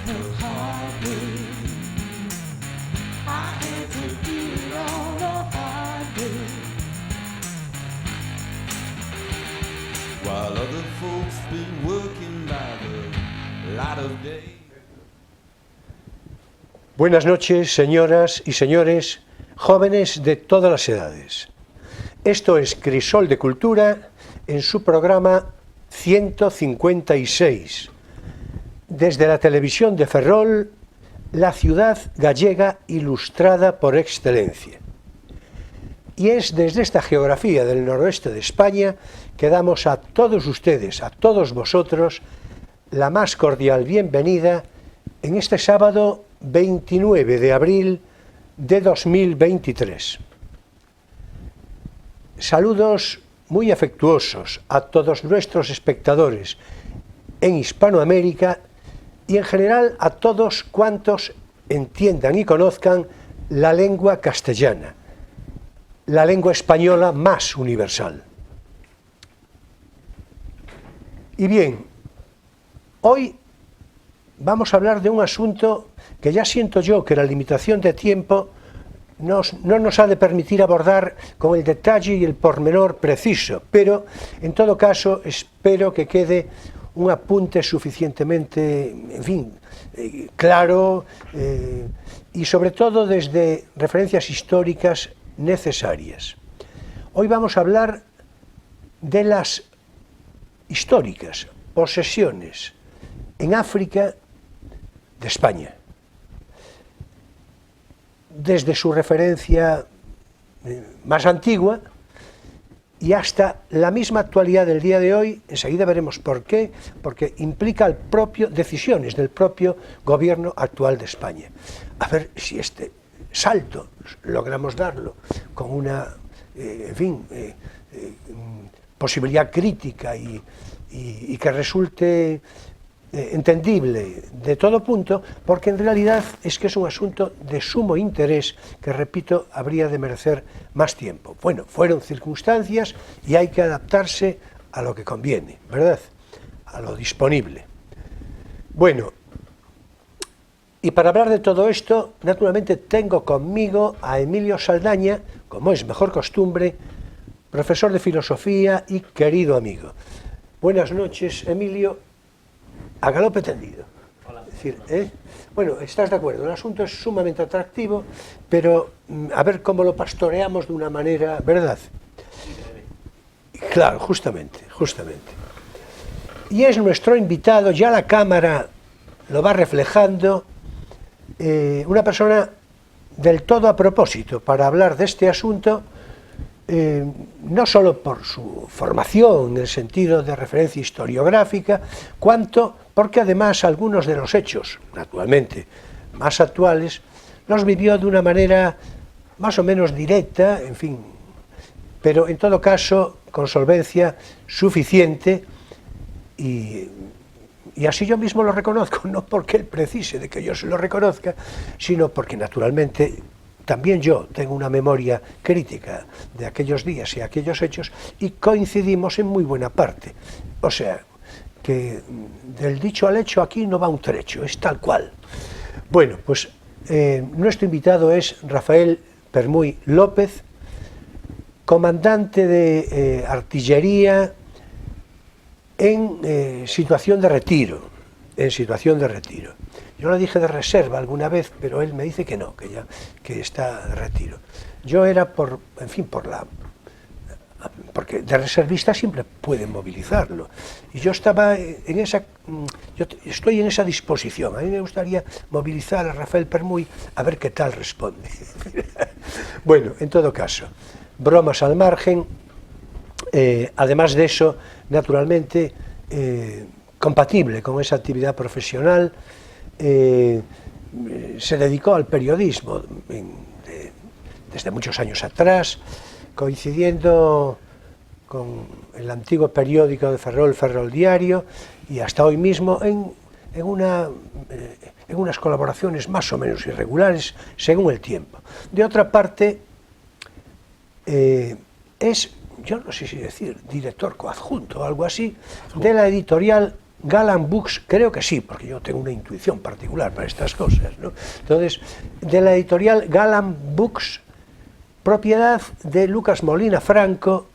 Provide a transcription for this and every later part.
no heartbeat. I had to do it all the hard way. While other folks been working by the light of day. Buenas noches, señoras y señores, jóvenes de todas las edades. Esto es Crisol de Cultura en su programa 156, desde la televisión de Ferrol, la ciudad gallega ilustrada por excelencia. Y es desde esta geografía del noroeste de España que damos a todos ustedes, a todos vosotros, la más cordial bienvenida en este sábado 29 de abril de 2023. Saludos muy afectuosos a todos nuestros espectadores en Hispanoamérica y en general a todos cuantos entiendan y conozcan la lengua castellana, la lengua española más universal. Y bien, hoy vamos a hablar de un asunto que ya siento yo que la limitación de tiempo no nos ha de permitir abordar con el detalle y el pormenor preciso, pero en todo caso espero que quede un apunte suficientemente, en fin, claro y sobre todo desde referencias históricas necesarias. Hoy vamos a hablar de las históricas posesiones en África de España, desde su referencia más antigua y hasta la misma actualidad del día de hoy. Enseguida veremos por qué, porque implica decisiones del propio gobierno actual de España. A ver si este salto logramos darlo con una, posibilidad crítica y que resulte entendible de todo punto, porque en realidad es que es un asunto de sumo interés que, repito, habría de merecer más tiempo. Bueno, fueron circunstancias y hay que adaptarse a lo que conviene, ¿verdad? A lo disponible. Bueno, y para hablar de todo esto, naturalmente tengo conmigo a Emilio Saldaña, como es mejor costumbre, profesor de filosofía y querido amigo. Buenas noches, Emilio. A galope tendido. Hola. Es decir, bueno, estás de acuerdo, el asunto es sumamente atractivo, pero a ver cómo lo pastoreamos de una manera, ¿verdad? Claro, justamente. Y es nuestro invitado, ya la cámara lo va reflejando, una persona del todo a propósito para hablar de este asunto, no solo por su formación en el sentido de referencia historiográfica, cuanto porque además algunos de los hechos, naturalmente, más actuales, los vivió de una manera más o menos directa, en fin, pero en todo caso con solvencia suficiente, y así yo mismo lo reconozco, no porque él precise de que yo se lo reconozca, sino porque naturalmente también yo tengo una memoria crítica de aquellos días y aquellos hechos, y coincidimos en muy buena parte. O sea, que del dicho al hecho aquí no va un trecho, es tal cual. Bueno, pues nuestro invitado es Rafael Permuy López, comandante de artillería en situación de retiro. Yo le dije de reserva alguna vez, pero él me dice que no, que está de retiro. Yo era porque de reservista siempre pueden movilizarlo. Y yo estoy en esa disposición. A mí me gustaría movilizar a Rafael Permuy a ver qué tal responde. Bueno, en todo caso, bromas al margen. Además de eso, naturalmente, compatible con esa actividad profesional, se dedicó al periodismo desde muchos años atrás, coincidiendo con el antiguo periódico de Ferrol, Ferrol Diario, y hasta hoy mismo en unas colaboraciones más o menos irregulares según el tiempo. De otra parte, es, yo no sé si decir, director coadjunto o algo así, de la editorial Galan Books, creo que sí, porque yo tengo una intuición particular para estas cosas, ¿no? Entonces, de la editorial Galan Books, propiedad de Lucas Molina Franco,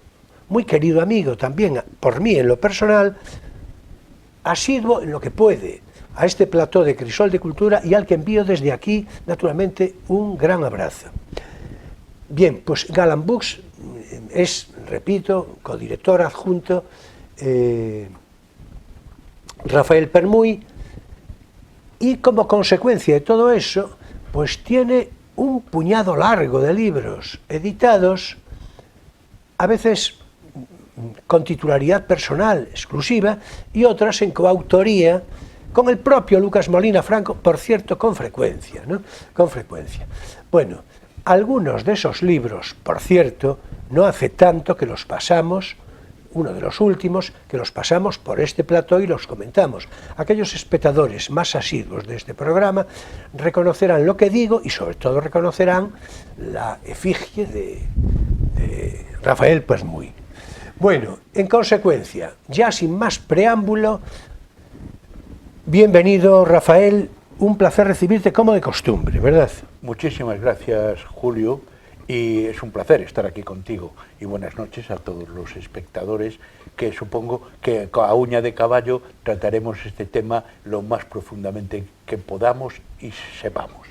muy querido amigo también por mí en lo personal, asiduo en lo que puede a este plató de Crisol de Cultura y al que envío desde aquí, naturalmente, un gran abrazo. Bien, pues Galan Books es, repito, codirector adjunto Rafael Permuy, y como consecuencia de todo eso, pues tiene un puñado largo de libros editados, a veces con titularidad personal exclusiva y otras en coautoría con el propio Lucas Molina Franco, por cierto, con frecuencia, ¿no? Con frecuencia. Bueno, algunos de esos libros, por cierto, no hace tanto que los pasamos, uno de los últimos, que los pasamos por este plató y los comentamos. Aquellos espectadores más asiduos de este programa reconocerán lo que digo y sobre todo reconocerán la efigie de Rafael Permuy. Bueno, en consecuencia, ya sin más preámbulo, bienvenido, Rafael, un placer recibirte como de costumbre, ¿verdad? Muchísimas gracias, Julio, y es un placer estar aquí contigo. Y buenas noches a todos los espectadores, que supongo que a uña de caballo trataremos este tema lo más profundamente que podamos y sepamos.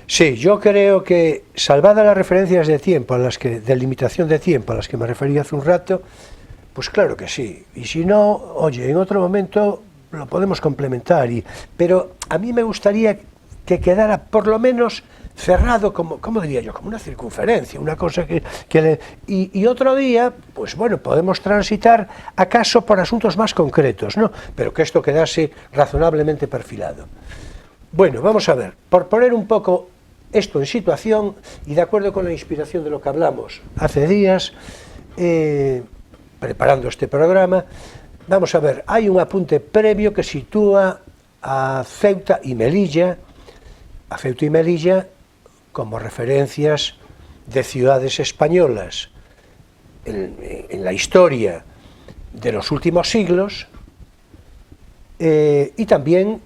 Sí, yo creo que, salvadas las referencias de tiempo, de limitación de tiempo a las que me referí hace un rato, pues claro que sí. Y si no, oye, en otro momento lo podemos complementar, pero a mí me gustaría que quedara por lo menos cerrado, ¿cómo diría yo? Como una circunferencia, una cosa y otro día, pues bueno, podemos transitar acaso por asuntos más concretos, ¿no? Pero que esto quedase razonablemente perfilado. Bueno, vamos a ver, por poner un poco esto en situación y de acuerdo con la inspiración de lo que hablamos hace días, preparando este programa, vamos a ver, hay un apunte previo que sitúa a Ceuta y Melilla como referencias de ciudades españolas en la historia de los últimos siglos, y también,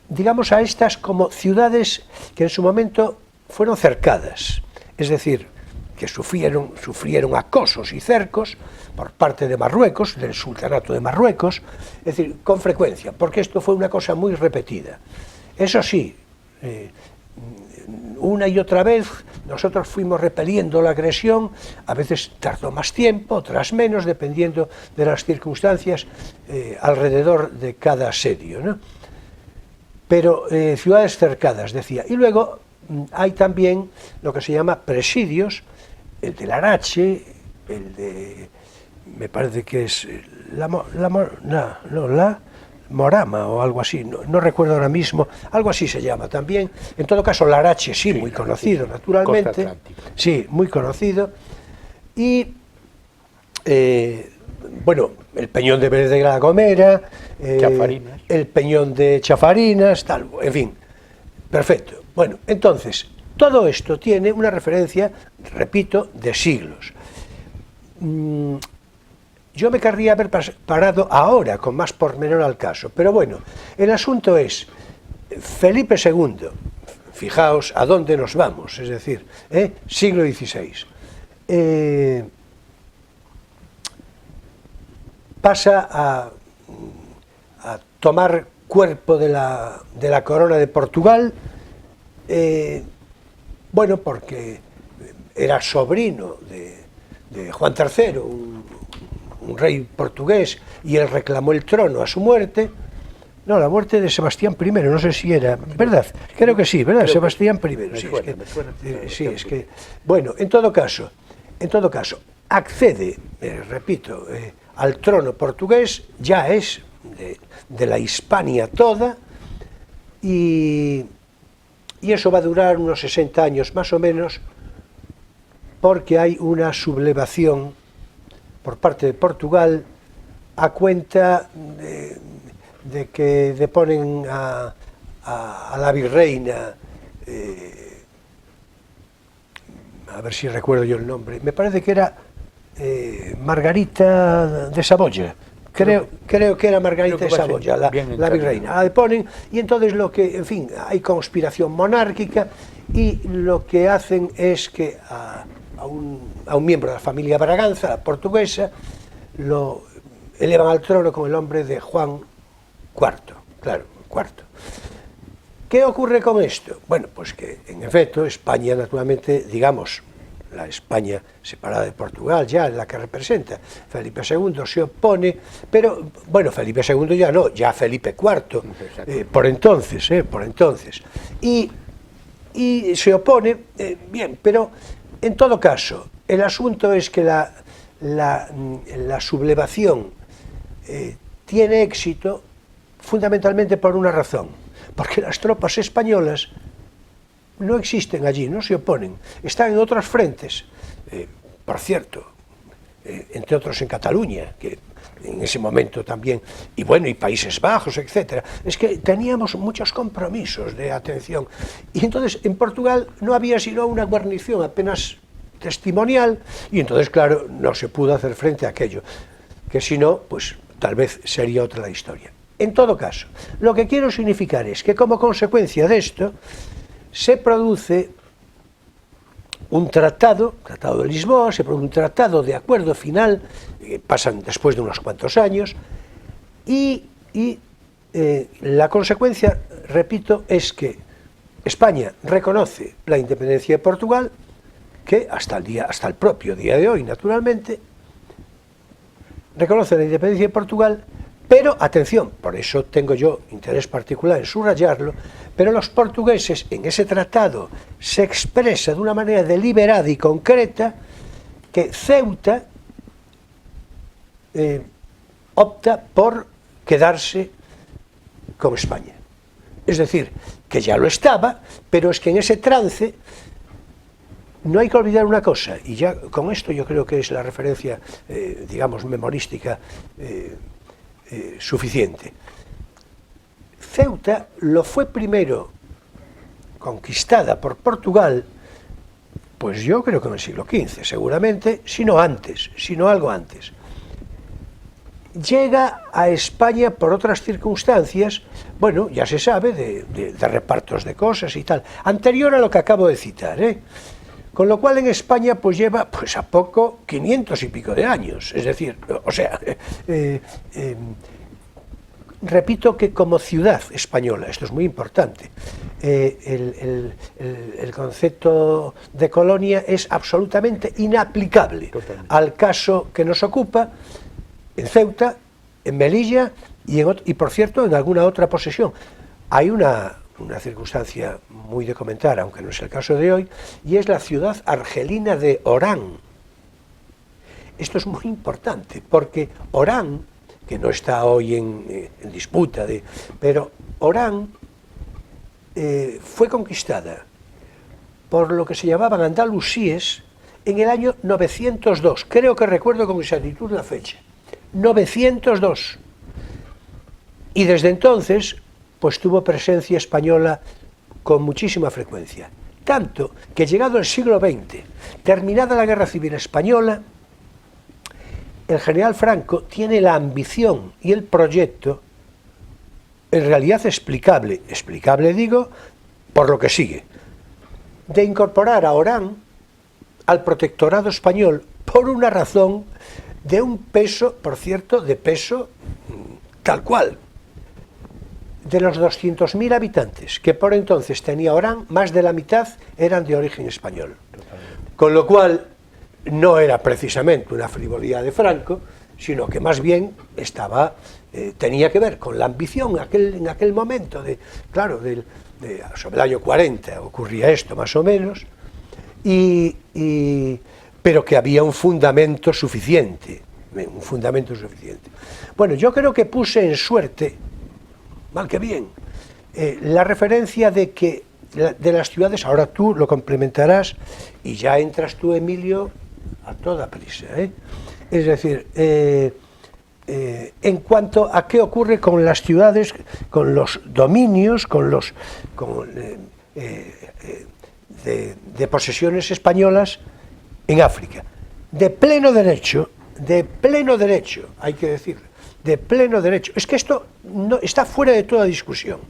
digamos, a estas como ciudades que en su momento fueron cercadas, es decir, que sufrieron acosos y cercos por parte de Marruecos, del sultanato de Marruecos, es decir, con frecuencia, porque esto fue una cosa muy repetida. Eso sí, una y otra vez nosotros fuimos repeliendo la agresión, a veces tardó más tiempo, otras menos, dependiendo de las circunstancias alrededor de cada asedio, ¿no? Pero ciudades cercadas, decía. Y luego hay también lo que se llama presidios, el de Larache, el de, me parece que es la Morama o algo así, no recuerdo ahora mismo, algo así se llama también. En todo caso, Larache sí, muy conocido, naturalmente. Sí, muy conocido. Y, bueno, el Peñón de Vélez de la Gomera, el Peñón de Chafarinas, tal, en fin, perfecto. Bueno, entonces, todo esto tiene una referencia, repito, de siglos. Yo me querría haber parado ahora con más pormenor al caso, pero bueno, el asunto es Felipe II, fijaos a dónde nos vamos, es decir, siglo XVI, pasa a tomar cuerpo de la corona de Portugal, bueno, porque era sobrino de Juan III, un rey portugués, y él reclamó el trono a su muerte. No, la muerte de Sebastián I, no sé si era, ¿verdad? Creo que sí, ¿verdad? Sebastián I, sí, es que, bueno, en todo caso, accede, repito, al trono portugués, ya es de la Hispania toda, y eso va a durar unos 60 años más o menos, porque hay una sublevación por parte de Portugal a cuenta de que deponen a la virreina, a ver si recuerdo yo el nombre, me parece que era Margarita de Saboya, creo que era Margarita creo de que va a ser Saboya, la bien encaminado. virreina. La deponen y entonces lo que, en fin, hay conspiración monárquica y lo que hacen es que a un miembro de la familia Braganza, la portuguesa, lo elevan al trono con el nombre de Juan IV, claro, IV. ¿Qué ocurre con esto? Bueno, pues que en efecto España, naturalmente, digamos, la España separada de Portugal ya, la que representa Felipe II, se opone, pero, bueno, Felipe II ya no, ya Felipe IV, por entonces, y se opone, bien, pero en todo caso, el asunto es que la sublevación tiene éxito fundamentalmente por una razón, porque las tropas españolas no existen allí, no se oponen, están en otros frentes, por cierto, entre otros en Cataluña, que en ese momento también, y bueno, y Países Bajos, etcétera. Es que teníamos muchos compromisos de atención, y entonces en Portugal no había sino una guarnición apenas testimonial, y entonces, claro, no se pudo hacer frente a aquello, que si no, pues tal vez sería otra la historia. En todo caso, lo que quiero significar es que como consecuencia de esto, se produce un tratado de Lisboa, se produce un tratado de acuerdo final, pasan después de unos cuantos años, y la consecuencia, repito, es que España reconoce la independencia de Portugal, que hasta el propio día de hoy, naturalmente, reconoce la independencia de Portugal, pero, atención, por eso tengo yo interés particular en subrayarlo, pero los portugueses en ese tratado se expresa de una manera deliberada y concreta que Ceuta opta por quedarse con España. Es decir, que ya lo estaba, pero es que en ese trance no hay que olvidar una cosa, y ya con esto yo creo que es la referencia, digamos, memorística suficiente. Ceuta lo fue primero conquistada por Portugal, pues yo creo que en el siglo XV, seguramente, sino antes, sino algo antes. Llega a España por otras circunstancias, bueno, ya se sabe, de repartos de cosas y tal, anterior a lo que acabo de citar, con lo cual en España pues lleva pues a poco 500 y pico de años, es decir, o sea, repito que como ciudad española, esto es muy importante, el concepto de colonia es absolutamente inaplicable al caso que nos ocupa en Ceuta, en Melilla y por cierto en alguna otra posesión. Hay una circunstancia muy de comentar, aunque no es el caso de hoy, y es la ciudad argelina de Orán. Esto es muy importante, porque Orán, que no está hoy en disputa, pero Orán fue conquistada por lo que se llamaban andalusíes en el año 902, creo que recuerdo con exactitud la fecha, 902, y desde entonces pues tuvo presencia española con muchísima frecuencia, tanto que llegado el siglo XX, terminada la Guerra Civil Española, el general Franco tiene la ambición y el proyecto, en realidad explicable digo, por lo que sigue, de incorporar a Orán al protectorado español por una razón de un peso, por cierto, de peso tal cual. De los 200.000 habitantes que por entonces tenía Orán, más de la mitad eran de origen español. Totalmente. Con lo cual no era precisamente una frivolidad de Franco, sino que más bien tenía que ver con la ambición en aquel momento, sobre el año 40 ocurría esto más o menos, pero que había un fundamento suficiente. Bueno, yo creo que puse en suerte, mal que bien, la referencia de las ciudades, ahora tú lo complementarás y ya entras tú, Emilio, a toda prisa, Es decir, en cuanto a qué ocurre con las ciudades, con los dominios, de posesiones españolas en África, de pleno derecho, hay que decirlo, de pleno derecho. Es que esto no, está fuera de toda discusión.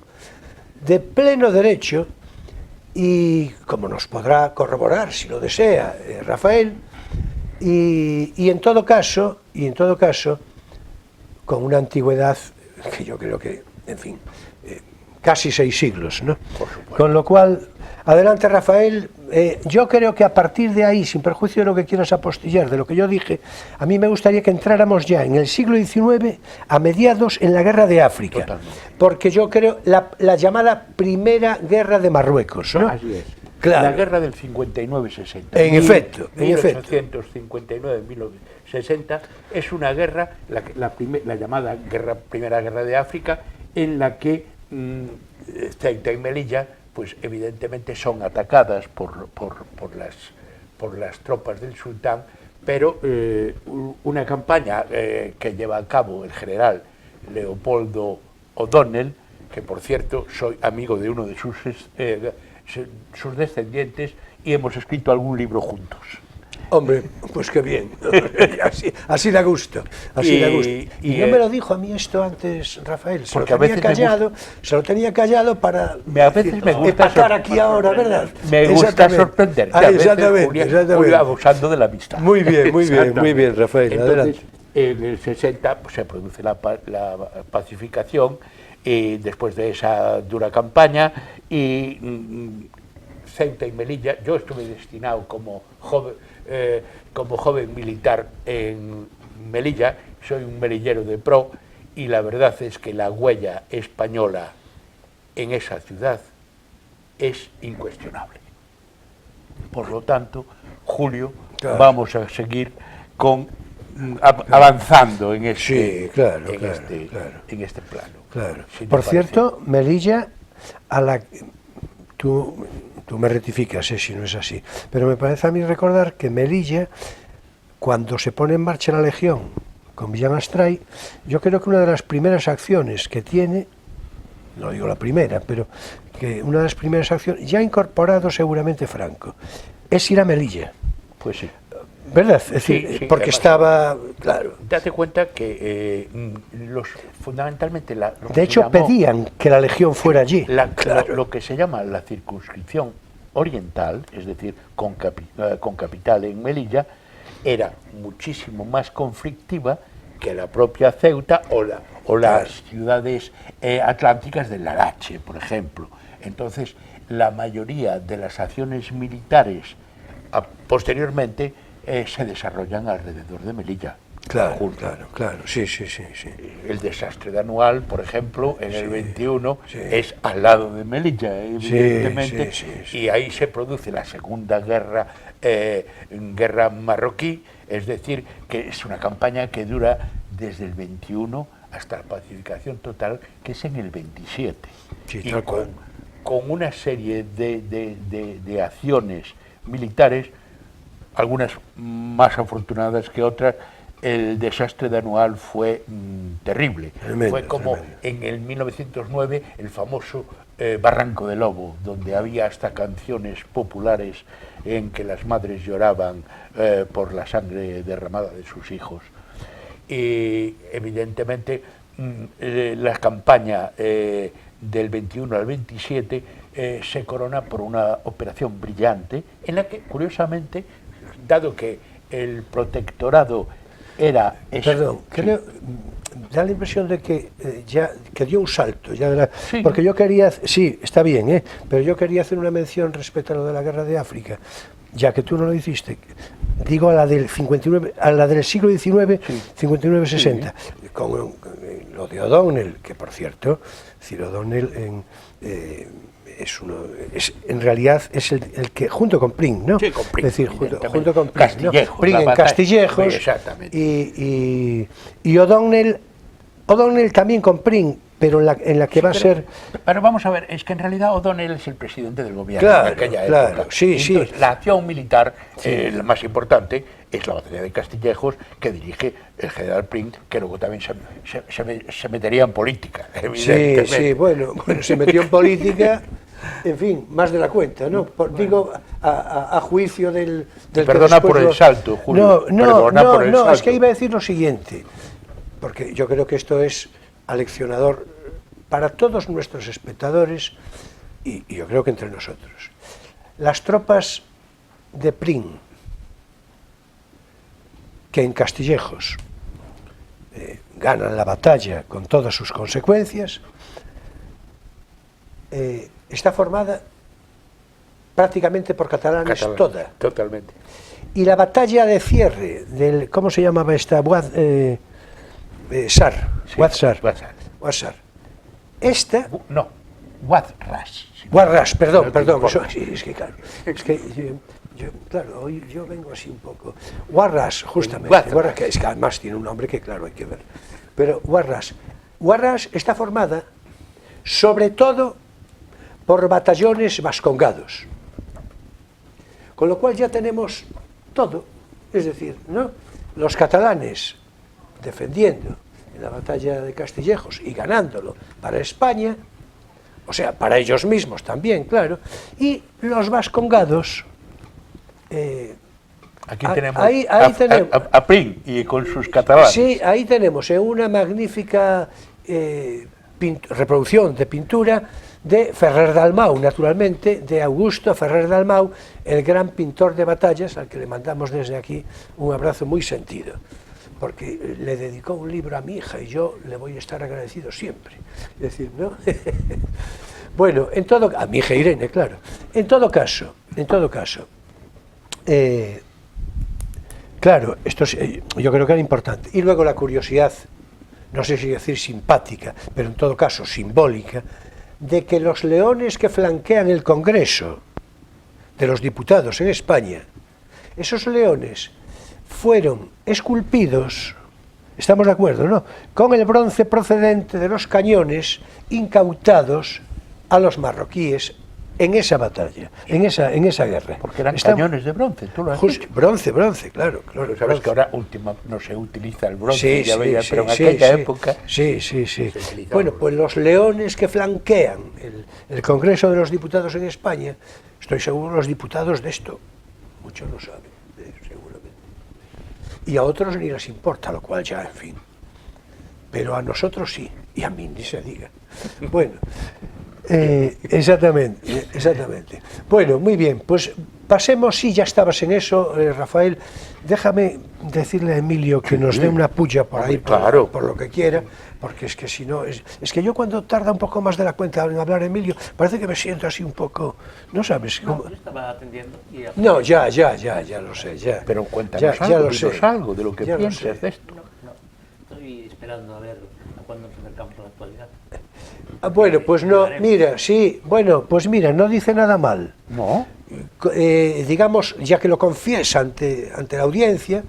De pleno derecho, y como nos podrá corroborar si lo desea Rafael, y en todo caso, con una antigüedad que yo creo que, en fin, casi 6 siglos, ¿no? Con lo cual, adelante Rafael, yo creo que a partir de ahí, sin perjuicio de lo que quieras apostillar, de lo que yo dije, a mí me gustaría que entráramos ya en el siglo XIX, a mediados, en la guerra de África. Totalmente. Porque yo creo, la llamada Primera Guerra de Marruecos, ¿no? Así es. Claro. La guerra del 59-60. En efecto, en efecto. 1859-1960 es una guerra, la llamada Primera Guerra de África, en la que Ceuta y Melilla, pues evidentemente son atacadas por las tropas del sultán, pero una campaña que lleva a cabo el general Leopoldo O'Donnell, que por cierto soy amigo de uno de sus descendientes y hemos escrito algún libro juntos. Hombre, pues qué bien, así da gusto, Y no me lo dijo a mí esto antes, Rafael, se lo tenía callado para a veces me gusta empatar aquí ahora, ¿verdad? Me gusta sorprender. Exactamente. Abusando de la amistad. Muy bien, Rafael. Entonces, adelante. En el 60 pues, se produce la pacificación, y después de esa dura campaña, y Ceuta y Melilla, yo estuve destinado como joven militar en Melilla, soy un melillero de pro, y la verdad es que la huella española en esa ciudad es incuestionable. Por lo tanto, Julio, claro, vamos a seguir avanzando en este plano. Claro. Si por cierto, Melilla, tú me rectificas si no es así, pero me parece a mí recordar que Melilla, cuando se pone en marcha la Legión con Millán Astray, yo creo que una de las primeras acciones que tiene, no digo la primera, pero que una de las primeras acciones, ya incorporado seguramente Franco, es ir a Melilla. Pues sí. ¿Verdad? Es decir, sí, porque estaba, claro. Date cuenta que fundamentalmente de hecho, pedían que la Legión fuera allí. Lo que se llama la circunscripción oriental, es decir, con capital en Melilla, era muchísimo más conflictiva que la propia Ceuta o las ciudades atlánticas del Larache, por ejemplo. Entonces, la mayoría de las acciones militares posteriormente se desarrollan alrededor de Melilla. Claro, sí. El desastre de Anual, por ejemplo, en el 21, es al lado de Melilla, evidentemente, y ahí se produce la segunda guerra marroquí, es decir, que es una campaña que dura desde el 21 hasta la pacificación total, que es en el 27, y con una serie de acciones militares, algunas más afortunadas que otras. El desastre de Anual fue terrible. Fue como en el 1909 el famoso Barranco del Lobo, donde había hasta canciones populares en que las madres lloraban por la sangre derramada de sus hijos. Y evidentemente la campaña del 21 al 27 se corona por una operación brillante en la que, curiosamente, dado que el protectorado era... da la impresión de que que dio un salto, porque yo quería... Sí, está bien, pero yo quería hacer una mención respecto a lo de la guerra de África, ya que tú no lo hiciste. Digo a la del 59, a la del siglo XIX, 59-60, con lo de O'Donnell, que por cierto, O'Donnell en realidad es el que, junto con Pring, ¿no? Sí, con Pring, es decir, junto con Pring, Castillejos, ¿no? Pring en Castillejos, exactamente. Y O'Donnell también con Pring, pero en la que va a ser... Pero vamos a ver, es que en realidad O'Donnell es el presidente del gobierno en aquella época. Entonces, la acción militar, la más importante, es la batalla de Castillejos, que dirige el general Pring, que luego también se metería en política, evidentemente. Sí, bueno, se metió en política, en fin, más de la cuenta, ¿no? Digo, a juicio del Perdona por el salto, Julio. No, es que iba a decir lo siguiente. porque yo creo que esto es aleccionador para todos nuestros espectadores y yo creo que entre nosotros. Las tropas de Prim, que en Castillejos ganan la batalla con todas sus consecuencias, está formada prácticamente por catalanes toda. Totalmente. Y la batalla de cierre del, ¿cómo se llamaba esta? Sar. Sí, Ouatzar. Ouatzar. Esta... No, Ouattras. Ouattras, perdón, No perdón. te Eso, importa. sí, es que claro, claro, hoy yo vengo así un poco. Ouattras, justamente. Ouattras. Que es que además tiene un nombre que claro hay que ver. Pero Ouattras está formada sobre todo por batallones vascongados. Con lo cual ya tenemos todo, es decir, ¿no? Los catalanes defendiendo en la batalla de Castillejos y ganándolo para España, o sea, para ellos mismos también, claro, y los vascongados... Aquí tenemos ahí tenemos a Prim y con sus catalanes. Sí, ahí tenemos una magnífica reproducción de pintura de Ferrer Dalmau, naturalmente, de Augusto Ferrer Dalmau, el gran pintor de batallas, al que le mandamos desde aquí un abrazo muy sentido, porque le dedicó un libro a mi hija y yo le voy a estar agradecido siempre. Es decir, ¿no? Bueno, a mi hija Irene, claro. En todo caso, claro, esto yo creo que era importante. Y luego la curiosidad, no sé si decir simpática, pero en todo caso simbólica, de que los leones que flanquean el Congreso de los Diputados en España, esos leones fueron esculpidos, estamos de acuerdo, ¿no?, con el bronce procedente de los cañones incautados a los marroquíes en esa batalla, en esa guerra. Porque eran cañones de bronce, tú lo has dicho. Bronce, claro. Pero sabes que ahora no se utiliza el bronce, Sí, ya sí, veía, sí, pero en sí, aquella sí. época... Sí. se utilizaba. Bueno, pues los leones que flanquean el Congreso de los Diputados en España, estoy seguro los diputados de esto, muchos lo saben, seguramente. Y a otros ni les importa, lo cual ya, en fin. Pero a nosotros sí, y a mí ni se diga. Bueno... exactamente. Bueno, muy bien, pues pasemos, si ya estabas en eso, Rafael, déjame decirle a Emilio que nos dé una puya por ahí, claro, por lo que quiera, porque es que si no, es que yo cuando tarda un poco más de la cuenta en hablar Emilio, parece que me siento así un poco, ¿no sabes? No, yo estaba atendiendo y... No, ya lo sé, ya. Pero cuéntanos ya algo, lo sé. dinos algo de lo que Ya lo piensas sé. de esto. No, estoy esperando a ver a cuándo nos acercamos a la actualidad. Bueno, pues no, mira, sí, bueno, pues mira, no dice nada mal. No. Digamos, ya que lo confiesa ante la audiencia,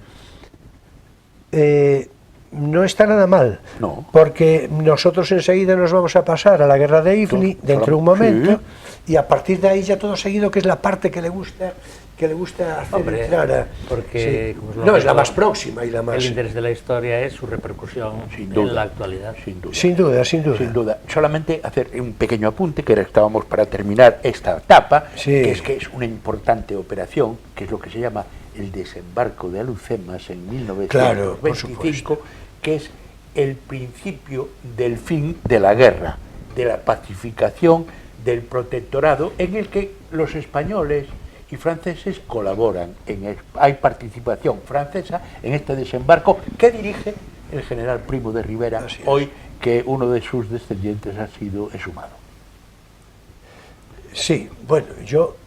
no está nada mal, No. porque nosotros enseguida nos vamos a pasar a la guerra de Ifni dentro de un momento, y a partir de ahí ya todo seguido, que es la parte que le gusta hacer. Hombre, entrar porque sí. como es lo No, que es la todo, más próxima y la más... el interés de la historia es su repercusión Sin duda. en la actualidad. Sin duda. Sin duda. Sin duda. Solamente hacer un pequeño apunte, que estábamos para terminar esta etapa, Sí. que es una importante operación, que es lo que se llama el desembarco de Alhucemas en 1925, que es el principio del fin de la guerra, de la pacificación, del protectorado, en el que los españoles y franceses colaboran. Hay participación francesa en este desembarco que dirige el general Primo de Rivera, hoy que uno de sus descendientes ha sido exhumado. Sí, bueno, yo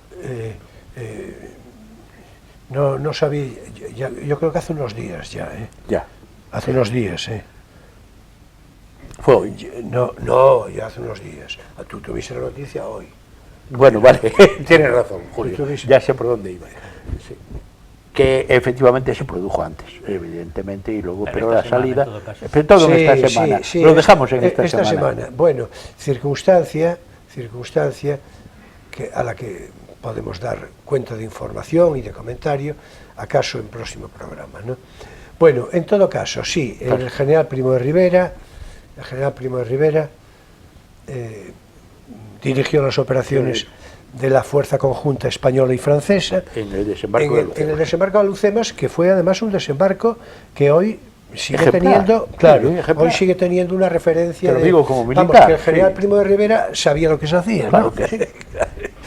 no sabía, yo creo que hace unos días ya, Ya. hace unos días, Fue hoy. No, ya hace unos días. Tú tuviste la noticia hoy. Bueno, vale, tienes razón, Julio. Tú dices- Ya sé por dónde iba. Sí. Que efectivamente se produjo antes, evidentemente, y luego, pero la esta semana, salida... en todo caso. Pero todo en Sí, esta semana. sí, Lo dejamos en esta semana. Bueno, circunstancia a la que podemos dar cuenta de información y de comentario, acaso en próximo programa, ¿no? Bueno, en todo caso, sí, el general Primo de Rivera dirigió las operaciones de la Fuerza Conjunta Española y Francesa En el desembarco de Alhucemas. en el desembarco de Alhucemas, que fue además un desembarco que hoy sigue ejemplar. teniendo, claro, Sí, ejemplar. hoy sigue teniendo una referencia. Te lo digo como militar, vamos, que el general sí. Primo de Rivera sabía lo que se hacía, Claro ¿no? que sí.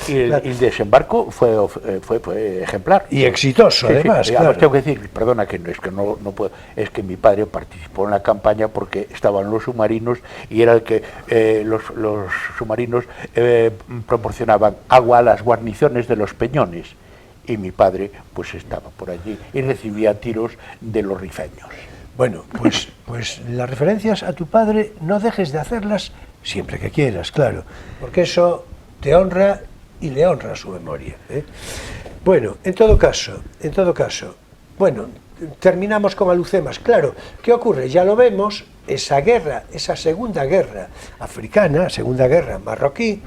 Y el, Claro. el desembarco fue ejemplar. Y exitoso, además, Sí. claro. Además, tengo que decir, perdona, que no puedo, es que mi padre participó en la campaña porque estaban los submarinos y era el que los submarinos proporcionaban agua a las guarniciones de los peñones. Y mi padre pues estaba por allí y recibía tiros de los rifeños. Bueno, pues las referencias a tu padre no dejes de hacerlas siempre que quieras, claro, porque eso te honra y le honra su memoria, ¿eh? Bueno, en todo caso, bueno, terminamos con Alucemas. Claro, ¿qué ocurre? Ya lo vemos, esa guerra, esa segunda guerra africana, segunda guerra marroquí,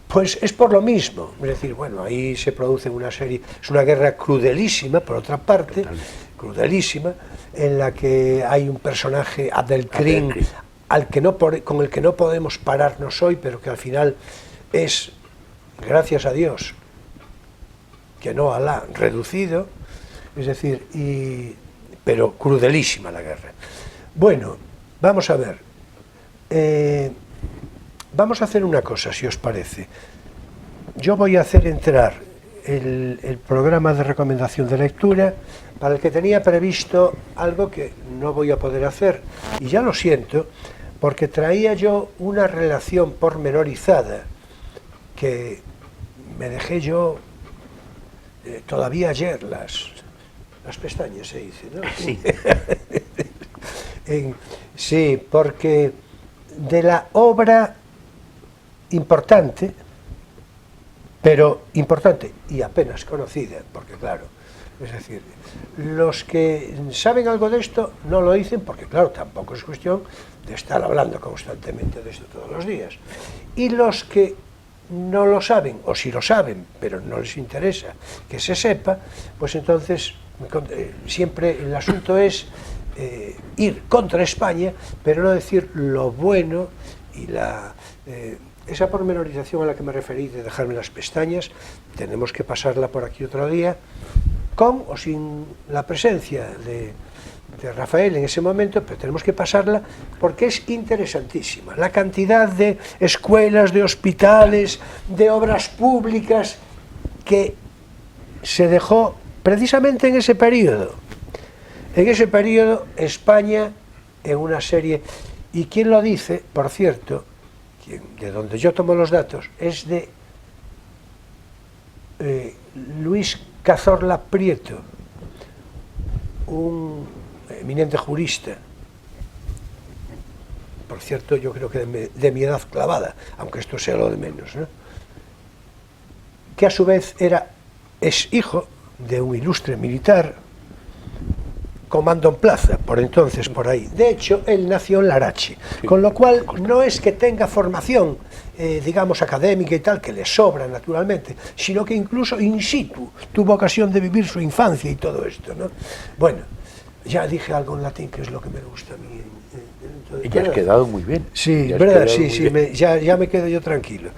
pues es por lo mismo. Es decir, bueno, ahí se produce una serie, es una guerra crudelísima, por otra parte, crudelísima, en la que hay un personaje, Abdelkrim, con el que no podemos pararnos hoy, pero que al final es, gracias a Dios, que no Alá, reducido, es decir, pero crudelísima la guerra. Bueno, vamos a ver, vamos a hacer una cosa, si os parece. Yo voy a hacer entrar el programa de recomendación de lectura, para el que tenía previsto algo que no voy a poder hacer, y ya lo siento, porque traía yo una relación pormenorizada que me dejé yo todavía ayer las pestañas, se dice, ¿no? Sí. Sí, porque de la obra importante, pero importante y apenas conocida, porque claro, es decir, los que saben algo de esto no lo dicen porque claro, tampoco es cuestión de estar hablando constantemente de esto todos los días, y los que no lo saben, o si lo saben, pero no les interesa que se sepa, pues entonces siempre el asunto es ir contra España, pero no decir lo bueno y esa pormenorización a la que me referí de dejarme las pestañas, tenemos que pasarla por aquí otro día, con o sin la presencia de Rafael en ese momento, pero tenemos que pasarla porque es interesantísima. La cantidad de escuelas, de hospitales, de obras públicas que se dejó precisamente en ese periodo. En ese periodo España en una serie, y quien lo dice, por cierto, de donde yo tomo los datos, es de Luis Cazorla Prieto, un eminente jurista, por cierto, yo creo que de mi edad clavada, aunque esto sea lo de menos, ¿no? Que a su vez es hijo de un ilustre militar, comando en plaza, por entonces, por ahí. De hecho, él nació en Larache, con lo cual no es que tenga formación, digamos, académica y tal, que le sobra naturalmente, sino que incluso in situ tuvo ocasión de vivir su infancia y todo esto, ¿no? Bueno, ya dije algo en latín, que es lo que me gusta a mí. Y ya has quedado muy bien. Sí, verdad, sí, ya me quedo yo tranquilo.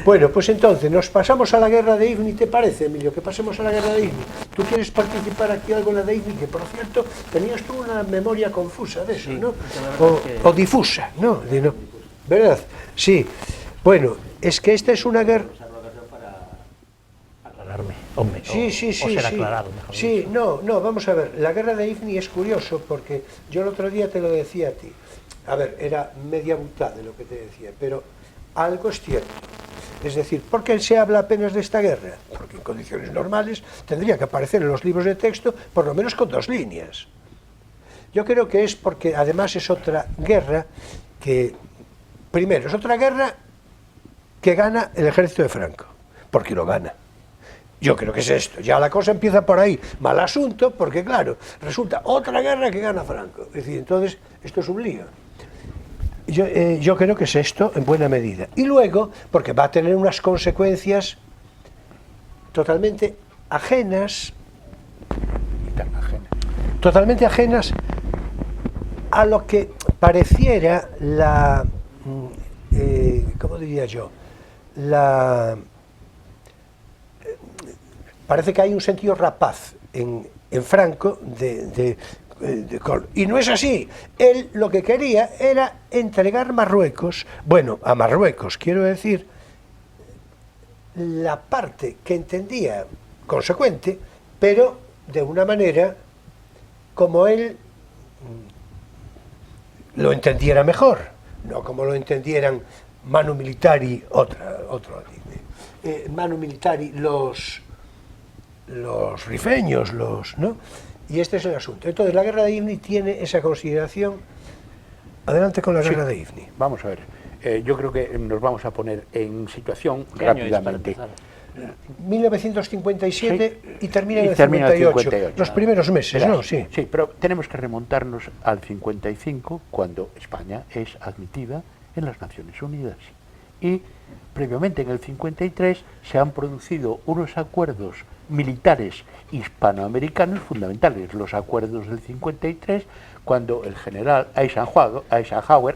Bueno, pues entonces, nos pasamos a la guerra de Ifni, ¿te parece, Emilio? Que pasemos a la guerra de Ifni. ¿Tú quieres participar aquí algo en la de Ifni? Que, por cierto, tenías tú una memoria confusa de eso, sí, ¿no? que... O difusa, ¿no? ¿Verdad? Sí. Bueno, es que esta es una guerra... Aclararme, hombre, Sí, o ser aclarado, mejor sí, dicho. no, vamos a ver, la guerra de Ifni es curioso porque yo el otro día te lo decía a ti, a ver, era media mitad de lo que te decía, pero algo es cierto, es decir, ¿por qué se habla apenas de esta guerra? Porque en condiciones normales tendría que aparecer en los libros de texto por lo menos con 2 líneas. Yo creo que es porque además es otra guerra que, primero, es otra guerra que gana el ejército de Franco, porque lo gana. Yo creo que es esto, ya la cosa empieza por ahí, mal asunto, porque claro, resulta otra guerra que gana Franco, es decir, entonces esto es un lío. Yo creo que es esto en buena medida. Y luego, porque va a tener unas consecuencias totalmente ajenas, totalmente ajenas a lo que pareciera la, ¿cómo diría yo? Parece que hay un sentido rapaz en Franco Y no es así. Él lo que quería era entregar Marruecos, bueno, a Marruecos, quiero decir, la parte que entendía consecuente, pero de una manera como él lo entendiera mejor, no como lo entendieran Manu Militari, otro Manu Militari, los rifeños, ¿no? Y este es el asunto. Entonces la guerra de Ifni tiene esa consideración. Adelante con la guerra de Ifni. Vamos a ver, yo creo que nos vamos a poner en situación ¿Qué año es para rápidamente. empezar? 1957 Sí, y termina en el termina en el 58, los primeros meses, Verás, ¿no? Sí. Sí, pero tenemos que remontarnos al 55, cuando España es admitida en las Naciones Unidas. Y previamente, en el 53, se han producido unos acuerdos militares hispanoamericanos fundamentales. Los acuerdos del 53, cuando el general Eisenhower,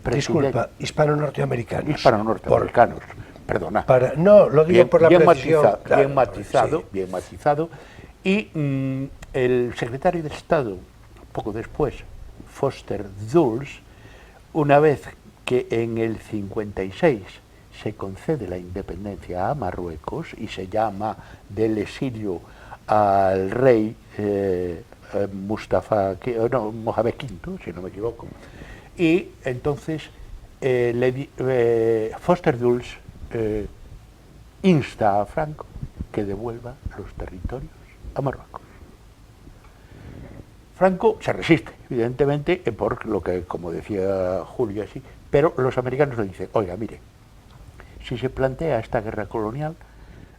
Disculpa, hispano-norteamericanos. Hispano-norteamericanos, perdona. No, lo digo por la bien precisión. bien Claro, matizado. Y el secretario de Estado, poco después, Foster Dulles, una vez que en el 56 se concede la independencia a Marruecos y se llama del exilio al rey Mohamed V, si no me equivoco, y entonces Foster Dulles insta a Franco que devuelva los territorios a Marruecos. Franco se resiste, evidentemente, por lo que, como decía Julio, así, pero los americanos le dicen, oiga, mire, si se plantea esta guerra colonial,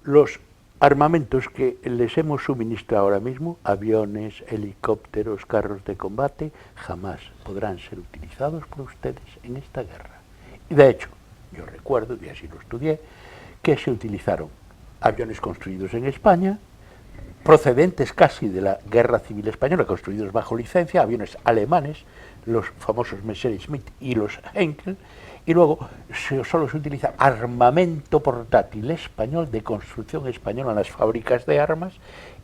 los armamentos que les hemos suministrado ahora mismo, aviones, helicópteros, carros de combate, jamás podrán ser utilizados por ustedes en esta guerra. Y de hecho, yo recuerdo, y así lo estudié, que se utilizaron aviones construidos en España, procedentes casi de la Guerra Civil Española, construidos bajo licencia, aviones alemanes, los famosos Messerschmitt y los Heinkel, y luego solo se utiliza armamento portátil español, de construcción española en las fábricas de armas,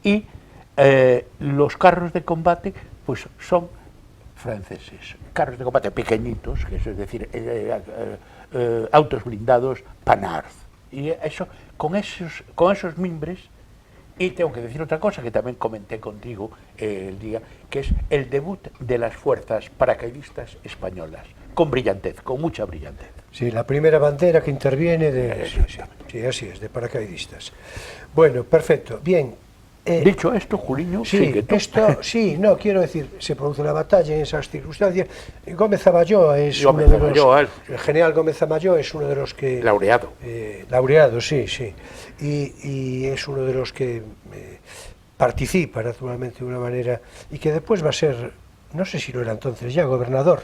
y los carros de combate pues son franceses, carros de combate pequeñitos, que es decir, autos blindados Panhard. Y eso, con esos mimbres. Y tengo que decir otra cosa que también comenté contigo el día, que es el debut de las fuerzas paracaidistas españolas, con brillantez, con mucha brillantez. Sí, la primera bandera que interviene de... Sí, así es, de paracaidistas. Bueno, perfecto, bien. Dicho esto, Juliño, sigue tú. No, quiero decir, se produce la batalla en esas circunstancias. Gómez Aballó es uno de los... El general Gómez Aballó es uno de los que... Laureado. Laureado, sí. Y es uno de los que participa naturalmente de una manera, y que después va a ser, no sé si lo era entonces ya, gobernador.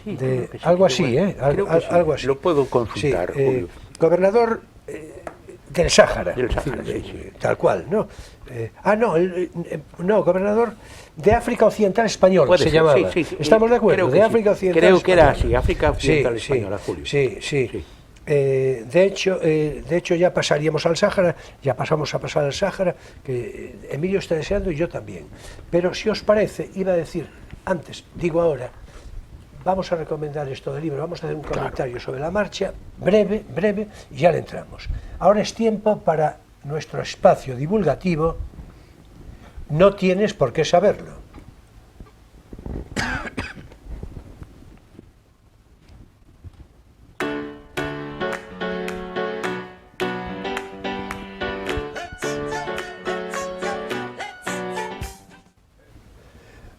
Sí, sí, algo así, creo que sí. Algo así. Lo puedo consultar, Julio. Gobernador del Sáhara. Del Sáhara, sí. Tal cual, ¿no? No, gobernador de África Occidental Española, se llamaba. Sí. ¿Estamos de acuerdo? De África Occidental Creo Española. que era así, África Occidental Española, Julio. Sí. De hecho, ya pasaríamos al Sáhara, ya pasamos a pasar al Sáhara, que Emilio está deseando y yo también. Pero si os parece, iba a decir antes, digo ahora, vamos a recomendar esto del libro, vamos a hacer un comentario sobre la marcha, breve, y ya le entramos. Ahora es tiempo para nuestro espacio divulgativo, no tienes por qué saberlo.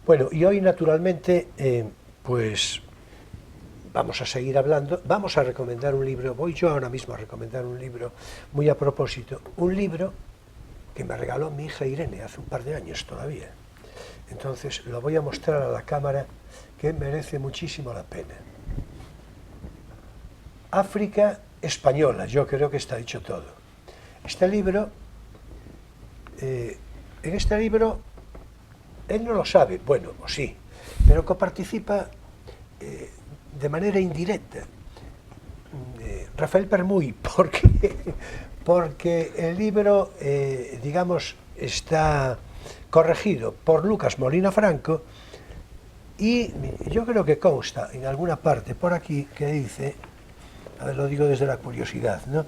Bueno, y hoy naturalmente, pues vamos a seguir hablando, vamos a recomendar un libro, voy yo ahora mismo a recomendar un libro muy a propósito, un libro que me regaló mi hija Irene hace un par de años todavía. Entonces lo voy a mostrar a la cámara, que merece muchísimo la pena. África española, yo creo que está dicho todo. Este libro, en este libro, él no lo sabe, bueno, o sí, pero coparticipa de manera indirecta Rafael Permuy, porque el libro, digamos, está corregido por Lucas Molina Franco Y yo creo que consta en alguna parte por aquí que dice, a ver, lo digo desde la curiosidad, ¿no?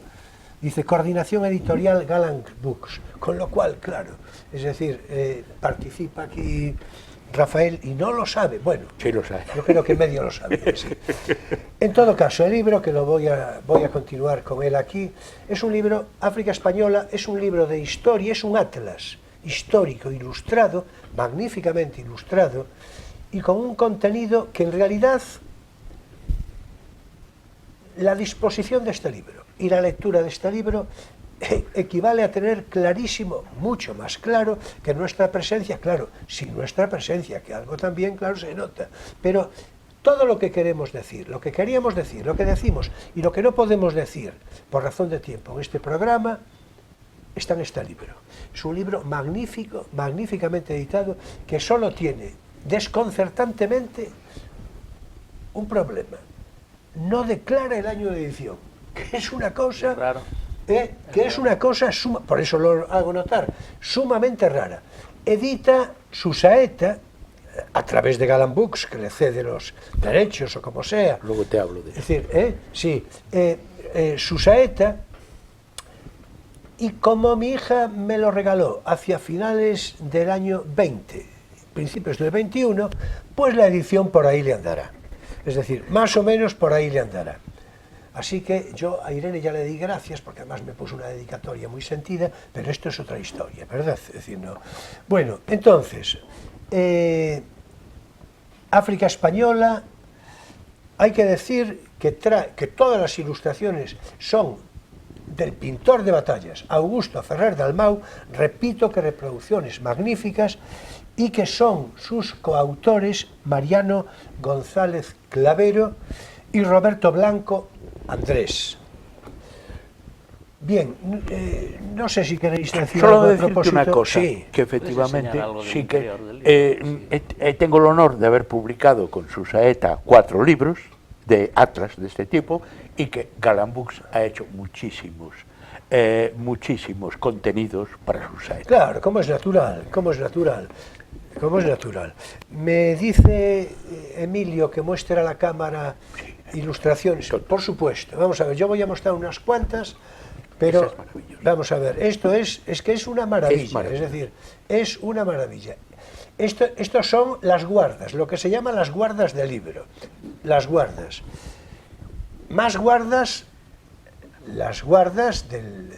Dice Coordinación Editorial Galant Books, con lo cual, claro, es decir, participa aquí Rafael y no lo sabe. Bueno, Sí, lo sabe. yo creo que medio lo sabe. Sí. En todo caso, el libro, que lo voy a continuar con él aquí, es un libro, África Española, es un libro de historia, es un atlas histórico ilustrado, magníficamente ilustrado, y con un contenido que en realidad la disposición de este libro y la lectura de este libro equivale a tener clarísimo, mucho más claro que nuestra presencia, claro, sin nuestra presencia, que algo también, claro, se nota, pero todo lo que queremos decir, lo que queríamos decir, lo que decimos y lo que no podemos decir por razón de tiempo en este programa, está en este libro. Es un libro magnífico, magníficamente editado, que solo tiene desconcertantemente un problema: no declara el año de edición, que es una cosa, Raro. que es una cosa, por eso lo hago notar, sumamente rara. Edita su saeta a través de Galant Books, que le cede los derechos o como sea. Luego te hablo de Es eso. decir, sí, su saeta, y como mi hija me lo regaló hacia finales del año 20, principios del 21, pues la edición por ahí le andará. Es decir, más o menos por ahí le andará. Así que yo a Irene ya le di gracias, porque además me puso una dedicatoria muy sentida, pero esto es otra historia, ¿verdad? Es decir, no. Bueno, entonces, África Española, hay que decir que todas las ilustraciones son del pintor de batallas Augusto Ferrer Dalmau, repito que reproducciones magníficas, y que son sus coautores Mariano González Clavero y Roberto Blanco Andrés. Bien, no sé si queréis decir Solo algo a decirte propósito. una cosa, Sí. que efectivamente ¿Puedes enseñar algo del sí que interior del libro? tengo el honor de haber publicado con su saeta 4 libros de atlas de este tipo, y que Galant Books ha hecho muchísimos contenidos para su saeta. Claro, como es natural, como es natural, como es natural. Me dice Emilio que muestre a la cámara ilustraciones. Por supuesto, vamos a ver, yo voy a mostrar unas cuantas, pero Esa es maravillosa. vamos a ver, esto es que es una maravilla, Es maravilloso. es decir, es una maravilla. Estos son las guardas, lo que se llama las guardas del libro, las guardas. Más guardas, las guardas del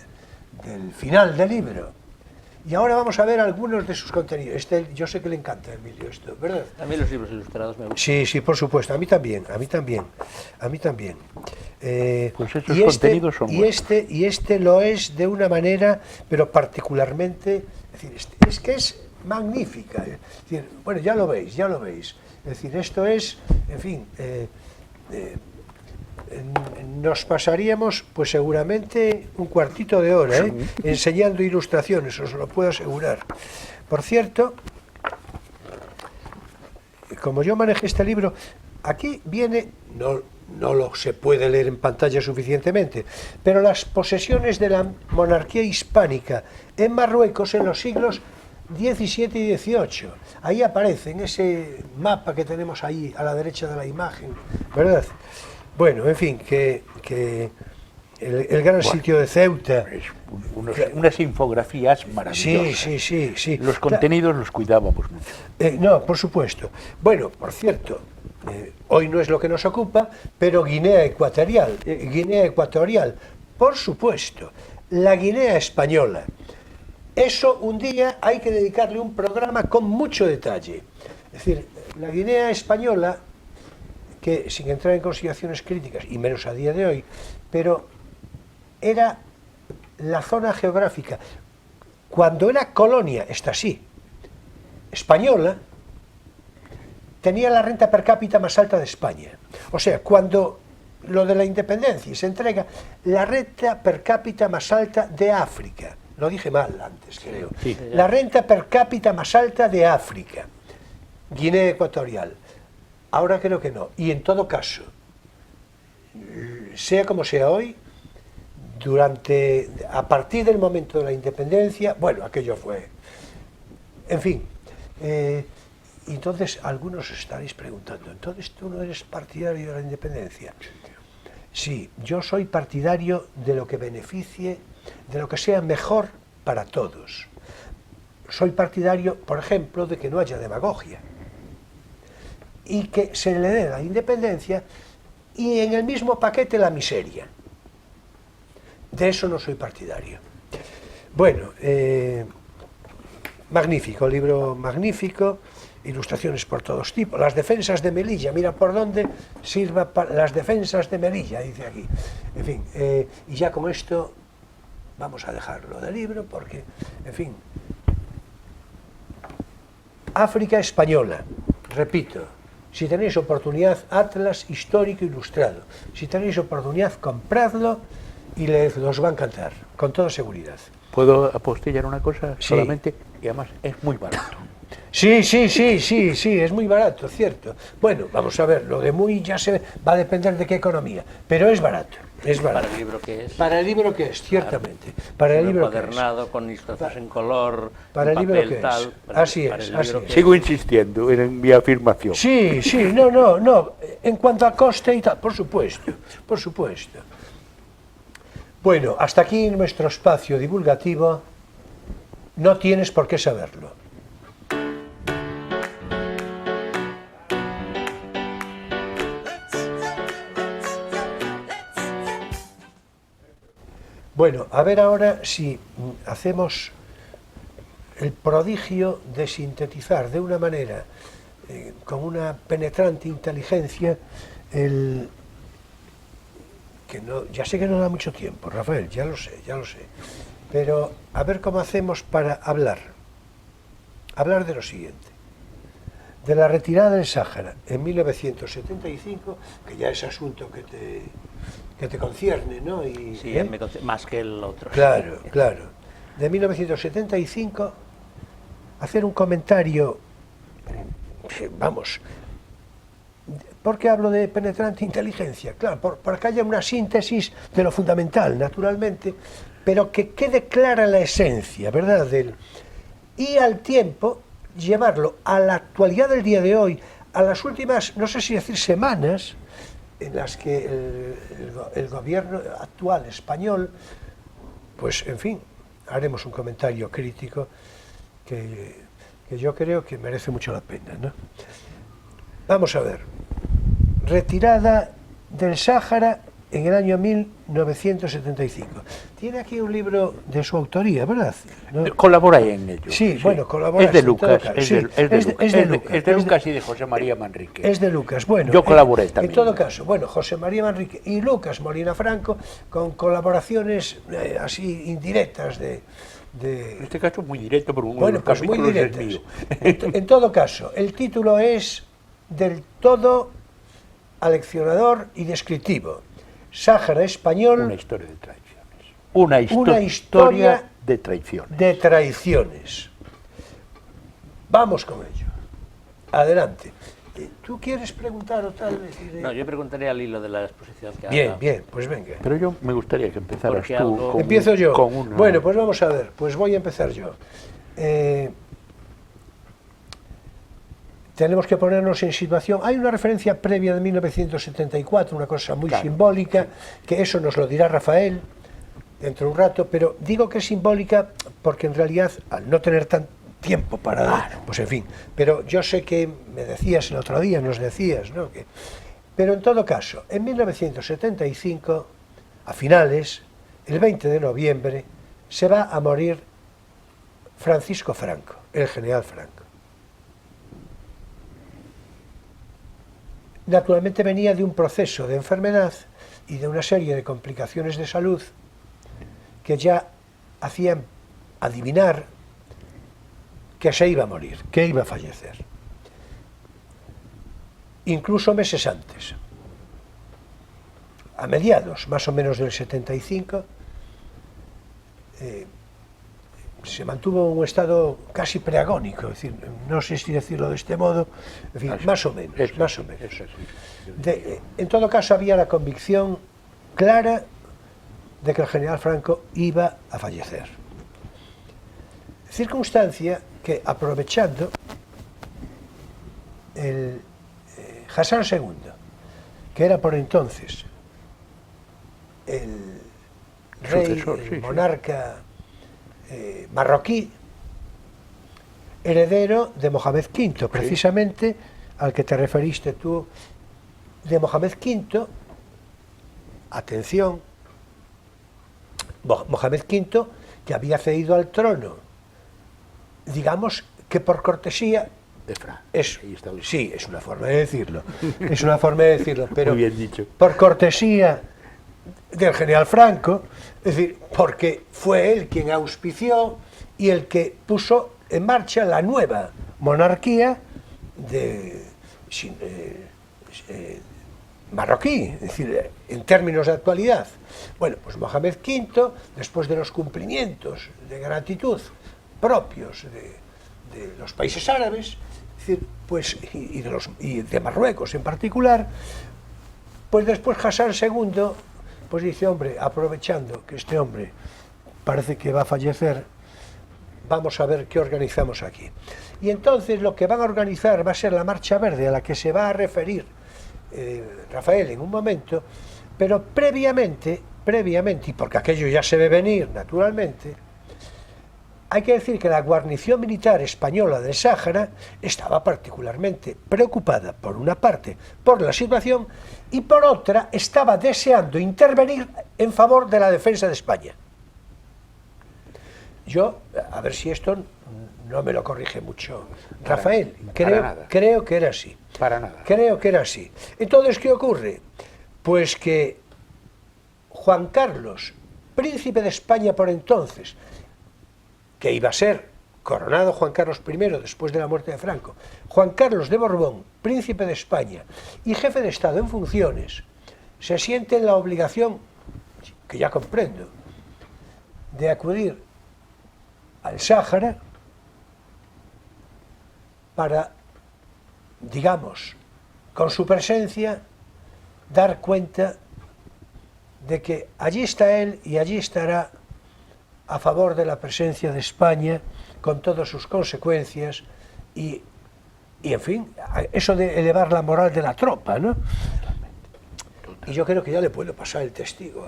final del libro. Y ahora vamos a ver algunos de sus contenidos. Yo sé que le encanta a Emilio esto, ¿verdad? A mí los libros ilustrados me gustan. Sí, sí, por supuesto, a mí también, a mí también, a mí también. Pues estos contenidos son buenos. y este lo es de una manera, pero particularmente, es decir, es que es magnífica. Es decir, bueno, ya lo veis, ya lo veis. Es decir, esto es, en fin, nos pasaríamos pues seguramente un cuartito de hora enseñando ilustraciones, os lo puedo asegurar. Por cierto, como yo manejé este libro, aquí viene, no lo se puede leer en pantalla suficientemente, pero las posesiones de la monarquía hispánica en Marruecos en los siglos XVII y XVIII. Ahí aparece en ese mapa que tenemos ahí a la derecha de la imagen, ¿verdad? Bueno, en fin, que el gran sitio de Ceuta. Es unas infografías maravillosas. Sí. Los contenidos los cuidábamos mucho. No, por supuesto. Bueno, por cierto, hoy no es lo que nos ocupa, pero Guinea Ecuatorial, por supuesto, la Guinea Española. Eso un día hay que dedicarle un programa con mucho detalle. Es decir, la Guinea Española, que sin entrar en consideraciones críticas, y menos a día de hoy, pero era la zona geográfica, cuando era colonia, esta sí, española, tenía la renta per cápita más alta de España. O sea, cuando lo de la independencia se entrega, la renta per cápita más alta de África. Lo dije mal antes, creo. Sí. La renta per cápita más alta de África. Guinea Ecuatorial. Ahora creo que no. Y en todo caso, sea como sea hoy, a partir del momento de la independencia, bueno, aquello fue, en fin, Y entonces algunos os estaréis preguntando, ¿entonces tú no eres partidario de la independencia? Sí, yo soy partidario de lo que beneficie, de lo que sea mejor para todos. Soy partidario, por ejemplo, de que no haya demagogia y que se le dé la independencia y en el mismo paquete la miseria. De eso no soy partidario. Bueno, magnífico, libro magnífico, ilustraciones por todos tipos. Las defensas de Melilla, mira por dónde sirva para las defensas de Melilla, dice aquí. En fin, y ya con esto vamos a dejarlo del libro porque, en fin, África española, repito, si tenéis oportunidad, Atlas Histórico Ilustrado. Si tenéis oportunidad, compradlo y leedlo, os va a encantar, con toda seguridad. ¿Puedo apostillar una cosa? Sí. Solamente, y además es muy barato. Sí, es muy barato, cierto. Bueno, vamos a ver, lo de muy ya se va a depender de qué economía, pero es barato, es barato. Para el libro que es. Para el libro que es, ciertamente. Para el libro que es. Encuadernado, con ilustraciones en color, Para en el libro papel, que es. tal. Así para es, el así libro es. que Sigo insistiendo en mi afirmación. Sí, no. En cuanto a coste y tal, por supuesto, por supuesto. Bueno, hasta aquí nuestro espacio divulgativo. No tienes por qué saberlo. Bueno, a ver ahora si hacemos el prodigio de sintetizar de una manera, con una penetrante inteligencia, que no, ya sé que no da mucho tiempo, Rafael, ya lo sé, pero a ver cómo hacemos para hablar de lo siguiente, de la retirada del Sáhara en 1975, que ya es asunto que te concierne, ¿no? Y, sí, más que el otro. Claro. De 1975, hacer un comentario, vamos, ¿por qué hablo de penetrante inteligencia? Claro, para que haya una síntesis de lo fundamental, naturalmente, pero que quede clara la esencia, ¿verdad? Y al tiempo, llevarlo a la actualidad del día de hoy, a las últimas, no sé si decir semanas, en las que el gobierno actual español, pues en fin, haremos un comentario crítico que yo creo que merece mucho la pena, ¿no? Vamos a ver, retirada del Sáhara en el año 1975. Tiene aquí un libro de su autoría, ¿verdad? ¿No? Colabora en ello. Sí, bueno, colabora. Es de Lucas, es de Lucas y de José María Manrique. Es de Lucas, bueno. Yo colaboré también. En todo caso, bueno, José María Manrique y Lucas Molina Franco, con colaboraciones así indirectas En este caso muy directo, por uno bueno, de los pues muy capítulos es directas. mío. En todo caso, el título es del todo aleccionador y descriptivo. Sáhara español. Una historia de traiciones. Una historia de traiciones. De traiciones. Vamos con ello. Adelante. ¿Tú quieres preguntar o tal vez? No, yo preguntaré al hilo de la exposición que Bien, haga. bien, pues venga. Pero yo me gustaría que empezaras Porque tú algo- con, Empiezo yo. con una... Bueno, pues vamos a ver, pues voy a empezar yo. Tenemos que ponernos en situación. Hay una referencia previa de 1974, una cosa muy simbólica, que eso nos lo dirá Rafael dentro de un rato, pero digo que es simbólica porque en realidad, al no tener tan tiempo para... Pues en fin, pero yo sé que me decías el otro día, nos decías, ¿no? Pero en todo caso, en 1975, a finales, el 20 de noviembre, se va a morir Francisco Franco, el general Franco. Naturalmente venía de un proceso de enfermedad y de una serie de complicaciones de salud que ya hacían adivinar que se iba a morir, que iba a fallecer. Incluso meses antes, a mediados más o menos del 75, se mantuvo en un estado casi preagónico, es decir, no sé si decirlo de este modo, en fin, más o menos. En todo caso, había la convicción clara de que el general Franco iba a fallecer. Circunstancia que, aprovechando, Hassan II, que era por entonces el rey, Sucesor, el sí, monarca marroquí, heredero de Mohamed V, precisamente al que te referiste tú, de Mohamed V, atención, Mohamed V, que había cedido al trono, digamos que por cortesía, De Fran. sí, es una forma de decirlo, es una forma de decirlo, pero Muy bien dicho. por cortesía del general Franco, es decir, porque fue él quien auspició y el que puso en marcha la nueva monarquía marroquí, es decir, en términos de actualidad. Bueno, pues Mohamed V, después de los cumplimientos de gratitud propios de los países árabes, es decir, pues, y de Marruecos en particular, pues después Hassan II pues dice, hombre, aprovechando que este hombre parece que va a fallecer, vamos a ver qué organizamos aquí. Y entonces lo que van a organizar va a ser la Marcha Verde, a la que se va a referir Rafael en un momento, pero previamente, y porque aquello ya se ve venir naturalmente, hay que decir que la guarnición militar española del Sáhara estaba particularmente preocupada, por una parte, por la situación, y por otra, estaba deseando intervenir en favor de la defensa de España. Yo, a ver si esto no me lo corrige mucho Rafael, creo que era así. Para nada. Creo que era así. Entonces, ¿qué ocurre? Pues que Juan Carlos, príncipe de España por entonces, que iba a ser coronado Juan Carlos I después de la muerte de Franco, Juan Carlos de Borbón, príncipe de España y jefe de Estado en funciones, se siente en la obligación, que ya comprendo, de acudir al Sáhara para, digamos, con su presencia, dar cuenta de que allí está él y allí estará a favor de la presencia de España con todas sus consecuencias y en fin, eso de elevar la moral de la tropa, ¿no? Y yo creo que ya le puedo pasar el testigo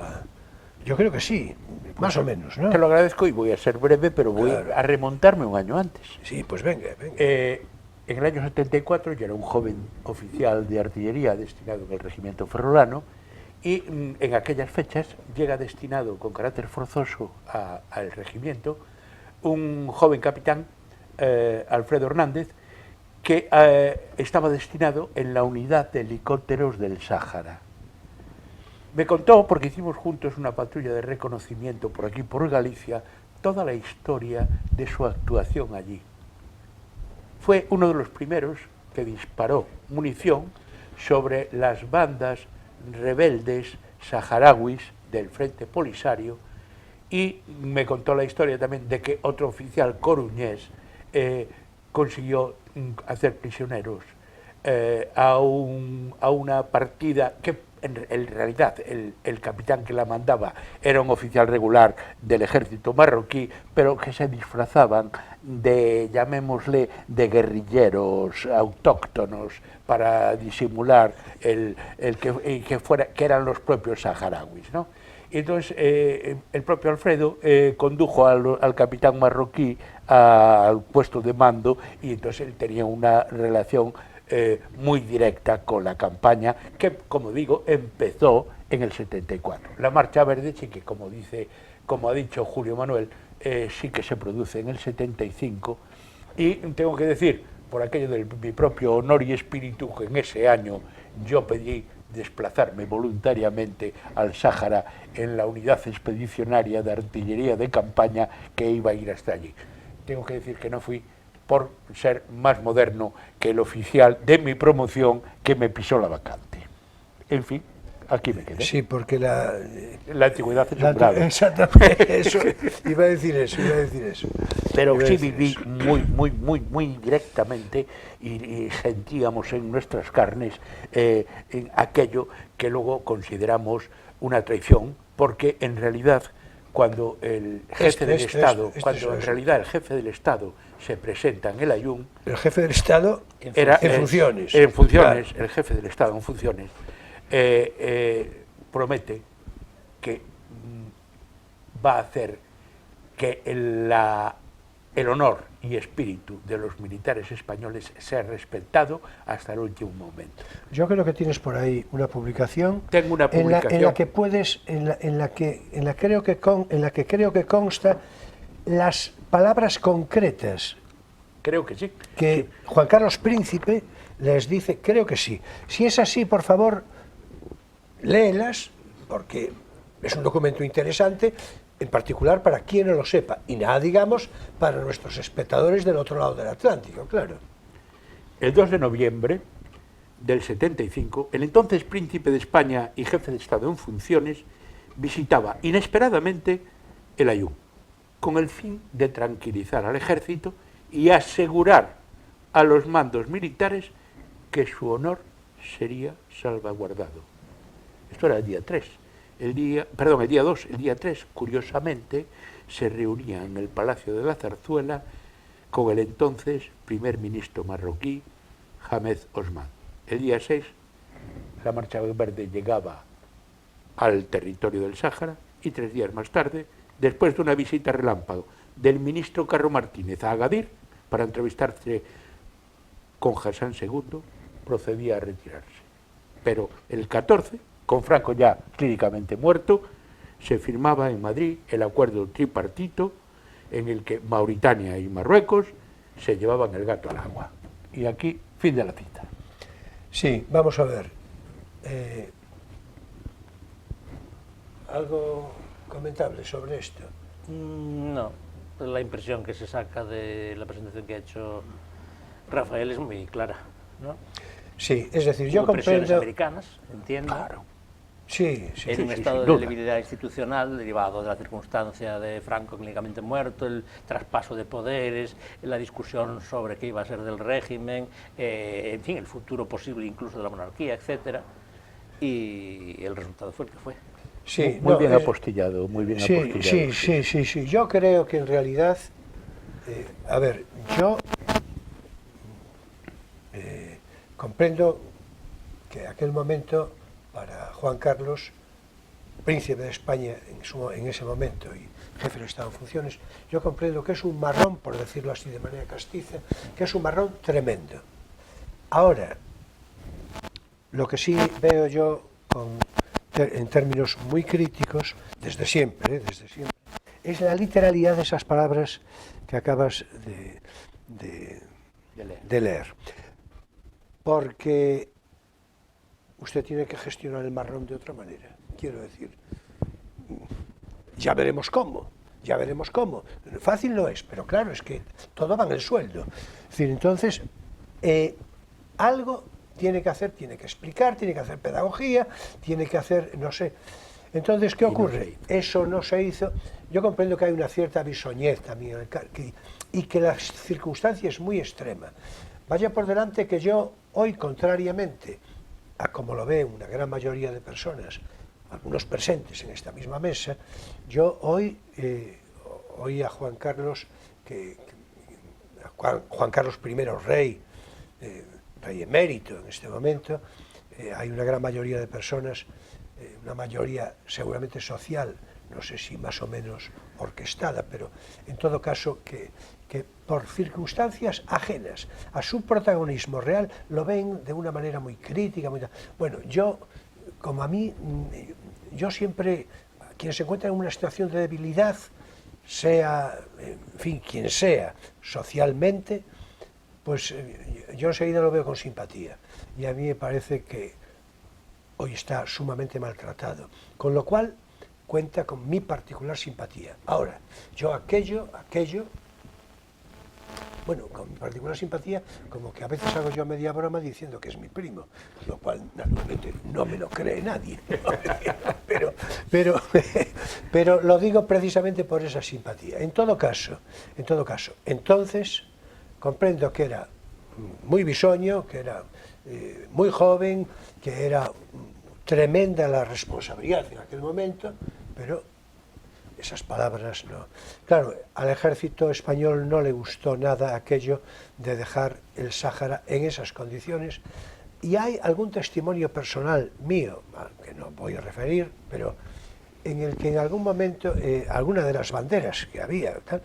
yo creo que sí, más o menos, ¿no? Te lo agradezco y voy a ser breve, pero voy a remontarme un año antes. Sí, pues venga. En el año 74 yo era un joven oficial de artillería destinado en el regimiento ferrolano y en aquellas fechas llega destinado con carácter forzoso al regimiento un joven capitán, Alfredo Hernández, que estaba destinado en la unidad de helicópteros del Sáhara. Me contó, porque hicimos juntos una patrulla de reconocimiento por aquí, por Galicia, toda la historia de su actuación allí. Fue uno de los primeros que disparó munición sobre las bandas rebeldes saharauis del Frente Polisario y me contó la historia también de que otro oficial coruñés consiguió hacer prisioneros a una partida que en realidad el capitán que la mandaba era un oficial regular del ejército marroquí, pero que se disfrazaban de, llamémosle, de guerrilleros autóctonos para disimular que eran los propios saharauis, ¿no? Y entonces el propio Alfredo condujo al capitán marroquí al puesto de mando y entonces él tenía una relación muy directa con la campaña que, como digo, empezó en el 74. La Marcha Verde sí que, como ha dicho Julio Manuel, sí que se produce en el 75 y tengo que decir, por aquello de mi propio honor y espíritu, que en ese año yo pedí desplazarme voluntariamente al Sáhara en la unidad expedicionaria de artillería de campaña que iba a ir hasta allí. Tengo que decir que no fui por ser más moderno que el oficial de mi promoción que me pisó la vacante. En fin, aquí me quedé. Sí, porque la antigüedad es un grado. Exactamente, eso, iba a decir eso. Pero sí viví muy directamente y sentíamos en nuestras carnes en aquello que luego consideramos una traición, porque en realidad cuando el jefe del Estado, cuando en realidad el jefe del Estado se presenta en el Ayun, el jefe del Estado era en funciones. En funciones, claro. el jefe del Estado en funciones, promete que va a hacer que el honor y espíritu de los militares españoles sea respetado hasta el último momento. Yo creo que tienes por ahí una publicación. Tengo una publicación en la que puedes, en la que creo que consta las palabras concretas. Creo que sí. Que sí. Juan Carlos Príncipe les dice, creo que sí. Si es así, por favor, léelas, porque es un documento interesante, en particular para quien no lo sepa, y nada, digamos, para nuestros espectadores del otro lado del Atlántico, claro. El 2 de noviembre del 75, el entonces príncipe de España y jefe de Estado en funciones visitaba inesperadamente el Ayun, con el fin de tranquilizar al ejército y asegurar a los mandos militares que su honor sería salvaguardado. Esto era el día 3. El día 2, el día 3, curiosamente, se reunía en el Palacio de la Zarzuela con el entonces primer ministro marroquí, Ahmed Osman. El día 6, la Marcha Verde llegaba al territorio del Sáhara y 3 días más tarde, después de una visita relámpago del ministro Carro Martínez a Agadir para entrevistarse con Hassan II, procedía a retirarse. Pero el 14, con Franco ya clínicamente muerto, se firmaba en Madrid el acuerdo tripartito en el que Mauritania y Marruecos se llevaban el gato al agua. Y aquí, fin de la cita. Sí, vamos a ver. ¿Algo comentable sobre esto? No, la impresión que se saca de la presentación que ha hecho Rafael es muy clara, ¿no? Sí, es decir, yo Hubo presiones comprendo... americanas, entiendo. Claro. Sí, sí, En un sí, estado sin de duda. debilidad institucional derivado de la circunstancia de Franco clínicamente muerto, el traspaso de poderes, la discusión sobre qué iba a ser del régimen, en fin, el futuro posible incluso de la monarquía, etcétera, y el resultado fue el que fue. sí, Muy no, bien apostillado, muy bien sí, apostillado. sí. Yo creo que en realidad, a ver, yo comprendo que aquel momento para Juan Carlos, príncipe de España en ese momento y jefe del Estado en funciones, yo comprendo que es un marrón, por decirlo así de manera castiza, que es un marrón tremendo. Ahora, lo que sí veo yo en términos muy críticos, desde siempre, es la literalidad de esas palabras que acabas de leer. Porque usted tiene que gestionar el marrón de otra manera. Quiero decir, ya veremos cómo. Fácil no es, pero claro, es que todo va en el sueldo. Es decir, entonces, algo tiene que hacer, tiene que explicar, tiene que hacer pedagogía, tiene que hacer, no sé. Entonces, ¿qué ocurre? Eso no se hizo. Yo comprendo que hay una cierta bisoñez también y que la circunstancia es muy extrema. Vaya por delante que yo hoy, contrariamente a como lo ve una gran mayoría de personas, algunos presentes en esta misma mesa, yo hoy oí a Juan Carlos, Juan Carlos I, rey emérito en este momento, hay una gran mayoría de personas, una mayoría seguramente social, no sé si más o menos orquestada, pero en todo caso que por circunstancias ajenas a su protagonismo real lo ven de una manera muy crítica. Bueno, yo, como a mí, yo siempre, quien se encuentra en una situación de debilidad, sea, en fin, quien sea, socialmente, pues yo enseguida lo veo con simpatía. Y a mí me parece que hoy está sumamente maltratado, con lo cual cuenta con mi particular simpatía. Ahora, yo aquello, bueno, con mi particular simpatía, como que a veces hago yo media broma diciendo que es mi primo, lo cual naturalmente no me lo cree nadie, pero lo digo precisamente por esa simpatía. En todo caso, entonces comprendo que era muy bisoño, que era muy joven, que era tremenda la responsabilidad en aquel momento, pero esas palabras no. Claro, al ejército español no le gustó nada aquello de dejar el Sáhara en esas condiciones, y hay algún testimonio personal mío, al que no voy a referir, pero en el que en algún momento, alguna de las banderas que había, tal,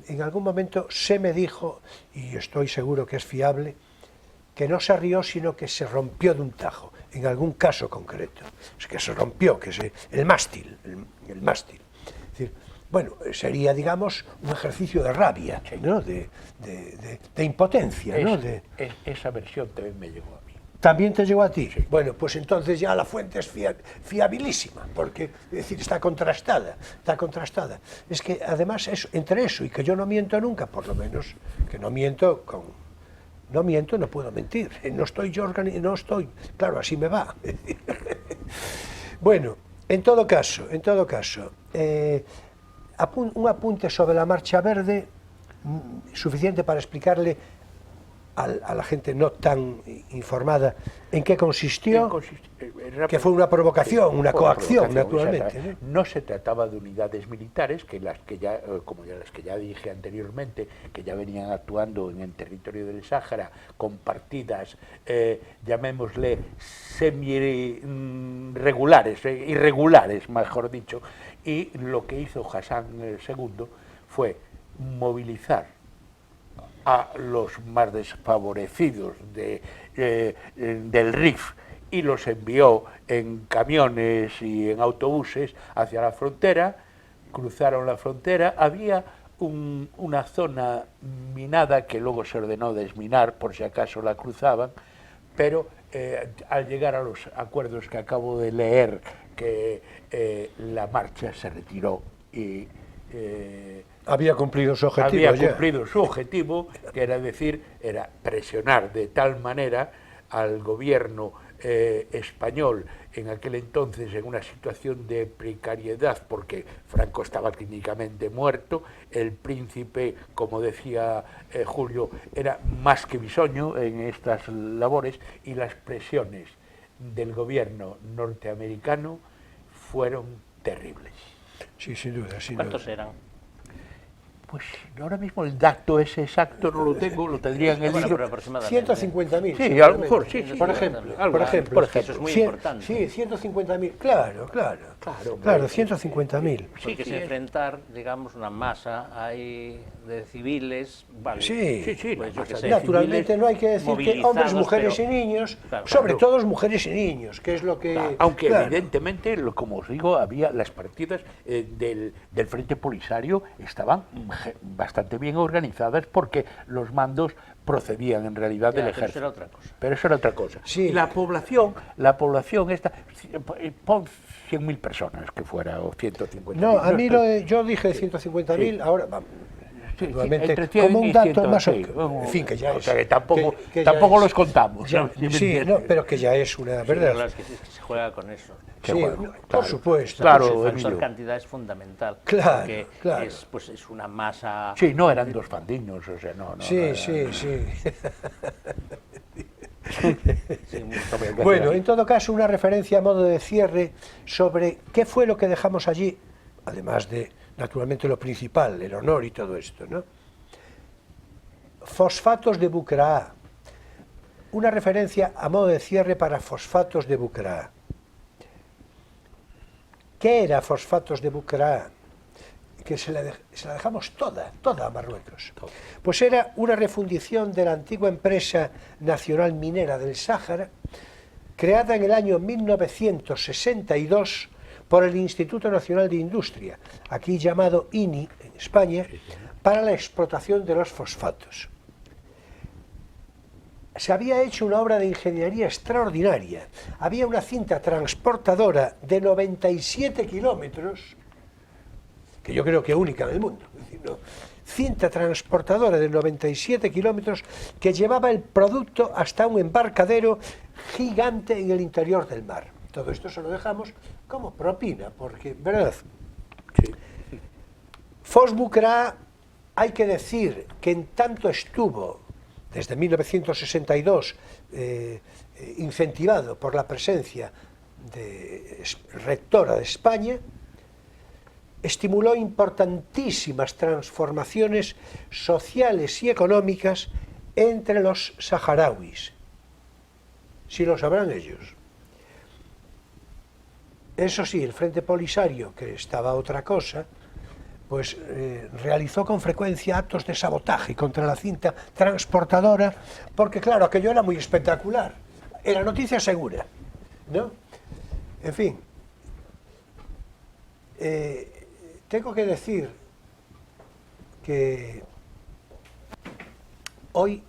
en algún momento se me dijo, y estoy seguro que es fiable, que no se rió, sino que se rompió de un tajo, en algún caso concreto. Es que se rompió, el mástil, el mástil. Es decir, bueno, sería, digamos, un ejercicio de rabia, ¿no? de impotencia, ¿no? Esa versión también me llegó a mí. ¿También te llegó a ti? Sí. Bueno, pues entonces ya la fuente es fiabilísima, porque, es decir, está contrastada, está contrastada. Es que además, entre eso y que yo no miento nunca, por lo menos, que no miento no puedo mentir, no estoy yo claro, así me va. Bueno, en todo caso, un apunte sobre la Marcha Verde, suficiente para explicarle a la gente no tan informada en qué consistió, que fue una provocación, una coacción, naturalmente. No se trataba de unidades militares, como las que ya dije anteriormente, que ya venían actuando en el territorio del Sáhara con partidas, llamémosle semi-regulares, irregulares, mejor dicho, y lo que hizo Hassan II fue movilizar a los más desfavorecidos del Rif y los envió en camiones y en autobuses hacia la frontera. Cruzaron la frontera, había una zona minada que luego se ordenó desminar por si acaso la cruzaban, pero al llegar a los acuerdos que acabo de leer, que la marcha se retiró y había cumplido su objetivo. Había cumplido su objetivo, que era presionar de tal manera al gobierno español, en aquel entonces en una situación de precariedad, porque Franco estaba clínicamente muerto, el príncipe, como decía Julio, era más que bisoño en estas labores, y las presiones del gobierno norteamericano fueron terribles. Sí, sin duda. ¿Cuántos eran? Pues ahora mismo el dato ese exacto no lo tengo, lo tendría en el libro. Pero aproximadamente 150.000. Sí, a lo mejor, sí. Por ejemplo. Eso es muy importante. Sí, 150.000, claro, 150.000. Sí, que se enfrentar, digamos, una masa ahí de civiles, vale. Sí, pues yo que sé, naturalmente no hay que decir que hombres, mujeres pero, y niños, claro, sobre todo mujeres y niños, que es lo que... Claro, aunque evidentemente, como os digo, había las partidas del Frente Polisario estaban bastante bien organizadas, porque los mandos procedían en realidad del ejército. Pero eso era otra cosa. Sí. Y la población esta, pon 100.000 personas que fuera, o 150.000. No, a mí yo dije 150.000, ahora vamos. Sí, entre 100 como un dato más, sí, en fin, que ya o es, sea, que tampoco los contamos. Ya, sí, no, pero que ya es una verdad. Claro, es que se juega con eso. Sí, por supuesto. Claro, el factor cantidad es fundamental. Claro, porque claro. es una masa... Sí, no eran dos fandinos, o sea, no. Sí. Sí, bueno, en todo caso, una referencia a modo de cierre sobre qué fue lo que dejamos allí, además de, naturalmente, lo principal, el honor y todo esto, ¿no? Fosfatos de Bucraá. Una referencia a modo de cierre para Fosfatos de Bucraá. ¿Qué era Fosfatos de Bucraá? Que se la dejamos toda a Marruecos. Pues era una refundición de la antigua empresa nacional minera del Sáhara, creada en el año 1962 por el Instituto Nacional de Industria, aquí llamado INI en España, para la explotación de los fosfatos. Se había hecho una obra de ingeniería extraordinaria. Había una cinta transportadora de 97 kilómetros, que yo creo que única en el mundo, es decir, ¿no? Cinta transportadora de 97 kilómetros que llevaba el producto hasta un embarcadero gigante en el interior del mar. Todo esto se lo dejamos como propina, porque, ¿verdad? Sí. Fos Bucraá, hay que decir que en tanto estuvo desde 1962 incentivado por la presencia rectora de España, estimuló importantísimas transformaciones sociales y económicas entre los saharauis. Si lo sabrán ellos. Eso sí, el Frente Polisario, que estaba otra cosa, pues realizó con frecuencia actos de sabotaje contra la cinta transportadora, porque claro, aquello era muy espectacular, era noticia segura, ¿no? En fin, tengo que decir que hoy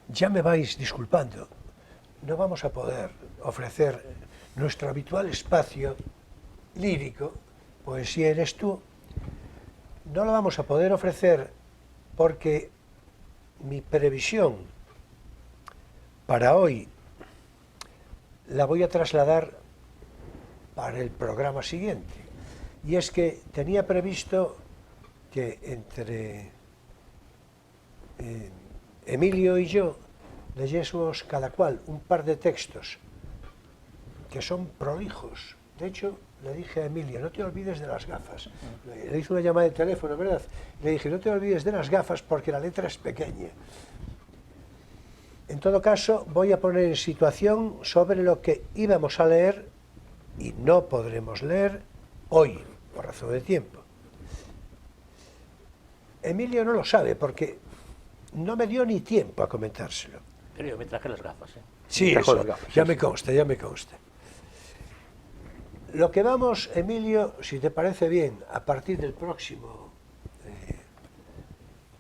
ya me vais disculpando, no vamos a poder ofrecer nuestro habitual espacio lírico, Poesía eres tú, no lo vamos a poder ofrecer porque mi previsión para hoy la voy a trasladar para el programa siguiente. Y es que tenía previsto que entre Emilio y yo leyésemos cada cual un par de textos que son prolijos. De hecho, le dije a Emilio, no te olvides de las gafas. Le hice una llamada de teléfono, ¿verdad? Le dije, no te olvides de las gafas porque la letra es pequeña. En todo caso, voy a poner en situación sobre lo que íbamos a leer y no podremos leer hoy, por razón de tiempo. Emilio no lo sabe porque no me dio ni tiempo a comentárselo. Pero yo me traje las gafas, ¿eh? Sí, eso, ya me consta, ya me consta. Lo que vamos, Emilio, si te parece bien, a partir del próximo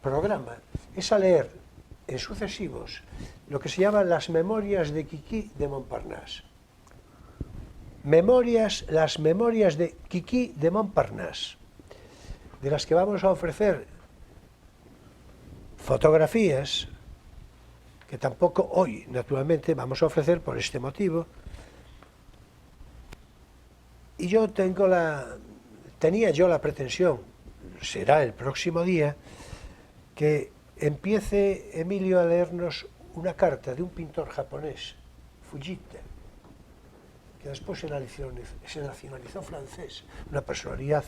programa, es a leer en sucesivos lo que se llaman las memorias de Quiquí de Montparnasse. Las memorias de Quiquí de Montparnasse, de las que vamos a ofrecer fotografías, que tampoco hoy, naturalmente, vamos a ofrecer por este motivo. Y yo tenía yo la pretensión, será el próximo día, que empiece Emilio a leernos una carta de un pintor japonés, Fujita, que después se nacionalizó francés, una personalidad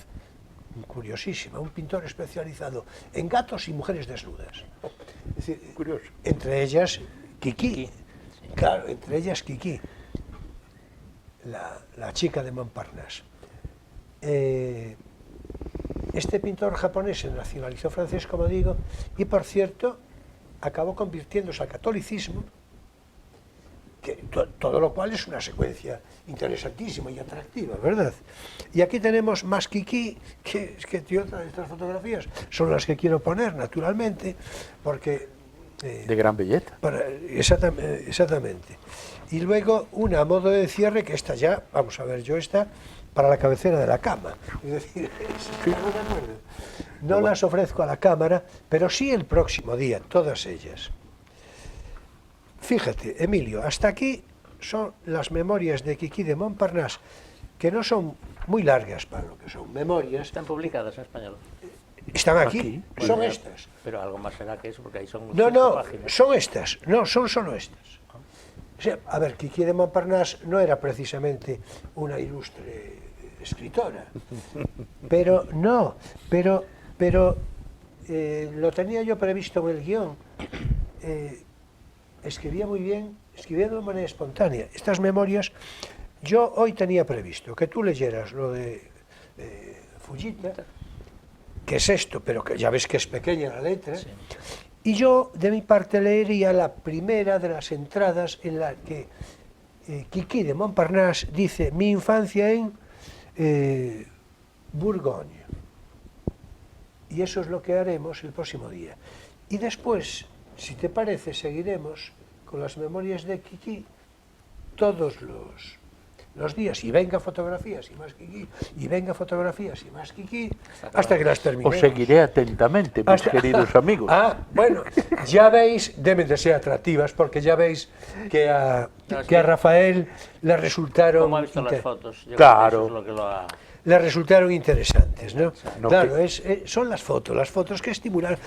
curiosísima, un pintor especializado en gatos y mujeres desnudas. Es decir, curioso. Entre ellas Quiquí, claro, entre ellas Quiquí, la chica de Montparnasse. Este pintor japonés se nacionalizó francés, como digo, y por cierto, acabó convirtiéndose al catolicismo, que todo lo cual es una secuencia interesantísima y atractiva, ¿verdad? Y aquí tenemos más Quiquí, que estas fotografías son las que quiero poner, naturalmente, porque... de gran belleza. Exactamente. Y luego una a modo de cierre, que esta ya, vamos a ver yo esta, para la cabecera de la cama. Es decir, no las ofrezco a la cámara, pero sí el próximo día, todas ellas. Fíjate, Emilio, hasta aquí son las memorias de Quiquí de Montparnasse, que no son muy largas para lo que son memorias. Están publicadas en español. Están aquí, son Bueno, estas. Pero algo más será que eso, porque ahí son No, páginas. son estas, no, son solo estas. O sea, a ver, Quiquí de Montparnasse no era precisamente una ilustre escritora, pero lo tenía yo previsto en el guión. Escribía muy bien, escribía de una manera espontánea. Estas memorias, yo hoy tenía previsto que tú leyeras lo de Fujita, que es esto, pero que ya ves que es pequeña la letra, sí. Y yo, de mi parte, leería la primera de las entradas en la que Quiquí de Montparnasse dice mi infancia en Bourgogne. Y eso es lo que haremos el próximo día. Y después, si te parece, seguiremos con las memorias de Quiquí todos los días, y venga fotografías y más Quiquí, y venga fotografías y más Quiquí, hasta que las terminemos. Os seguiré atentamente, mis queridos amigos. Bueno, ya veis, deben de ser atractivas, porque ya veis que a Rafael le resultaron... ¿Cómo ha visto las fotos? Yo claro. Creo que eso es lo que lo ha... Le resultaron interesantes, ¿no? No, claro, son las fotos que estimulan...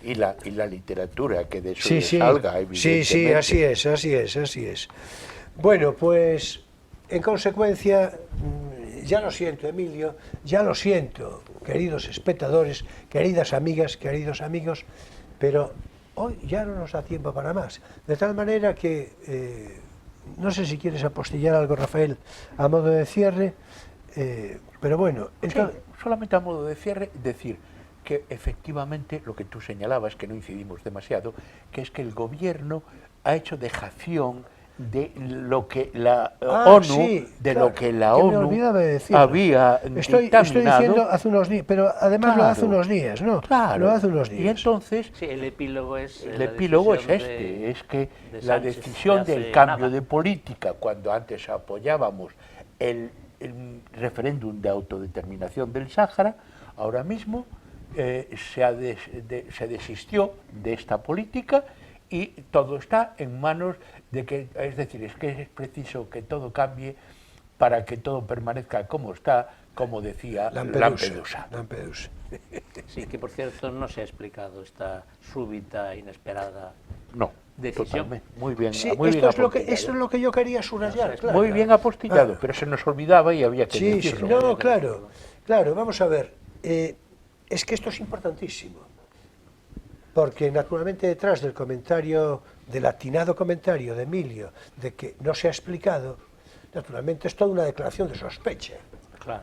y la literatura que de eso salga, evidentemente. Sí, así es. Bueno, pues, en consecuencia, Ya lo siento, Emilio, ya lo siento, queridos espectadores, queridas amigas, queridos amigos, pero hoy ya no nos da tiempo para más. De tal manera que, no sé si quieres apostillar algo, Rafael, a modo de cierre, pero bueno... Entonces... Sí, solamente a modo de cierre, decir que efectivamente lo que tú señalabas, que no incidimos demasiado, que es que el gobierno ha hecho dejación de lo que la ONU, sí, de claro, lo que la me ONU olvidaba de decirlo. había estoy diciendo hace unos días, pero además lo hace unos días, ¿no? Claro. Lo hace unos días. Y entonces Sí, el epílogo es es que la decisión del cambio de política, cuando antes apoyábamos el referéndum de autodeterminación del Sáhara, ahora mismo se desistió de esta política y todo está en manos de que, es decir, es que es preciso que todo cambie para que todo permanezca como está, como decía Lampedusa. Sí, que por cierto no se ha explicado esta súbita, inesperada decisión. Totalmente. Muy bien, Sí, muy bien esto es lo que yo quería subrayar. Claro. Muy bien apostillado, pero se nos olvidaba y había que decirlo. Sí, no, claro, vamos a ver, es que esto es importantísimo, porque naturalmente detrás del comentario, del atinado comentario de Emilio, de que no se ha explicado, naturalmente es toda una declaración de sospecha. Claro.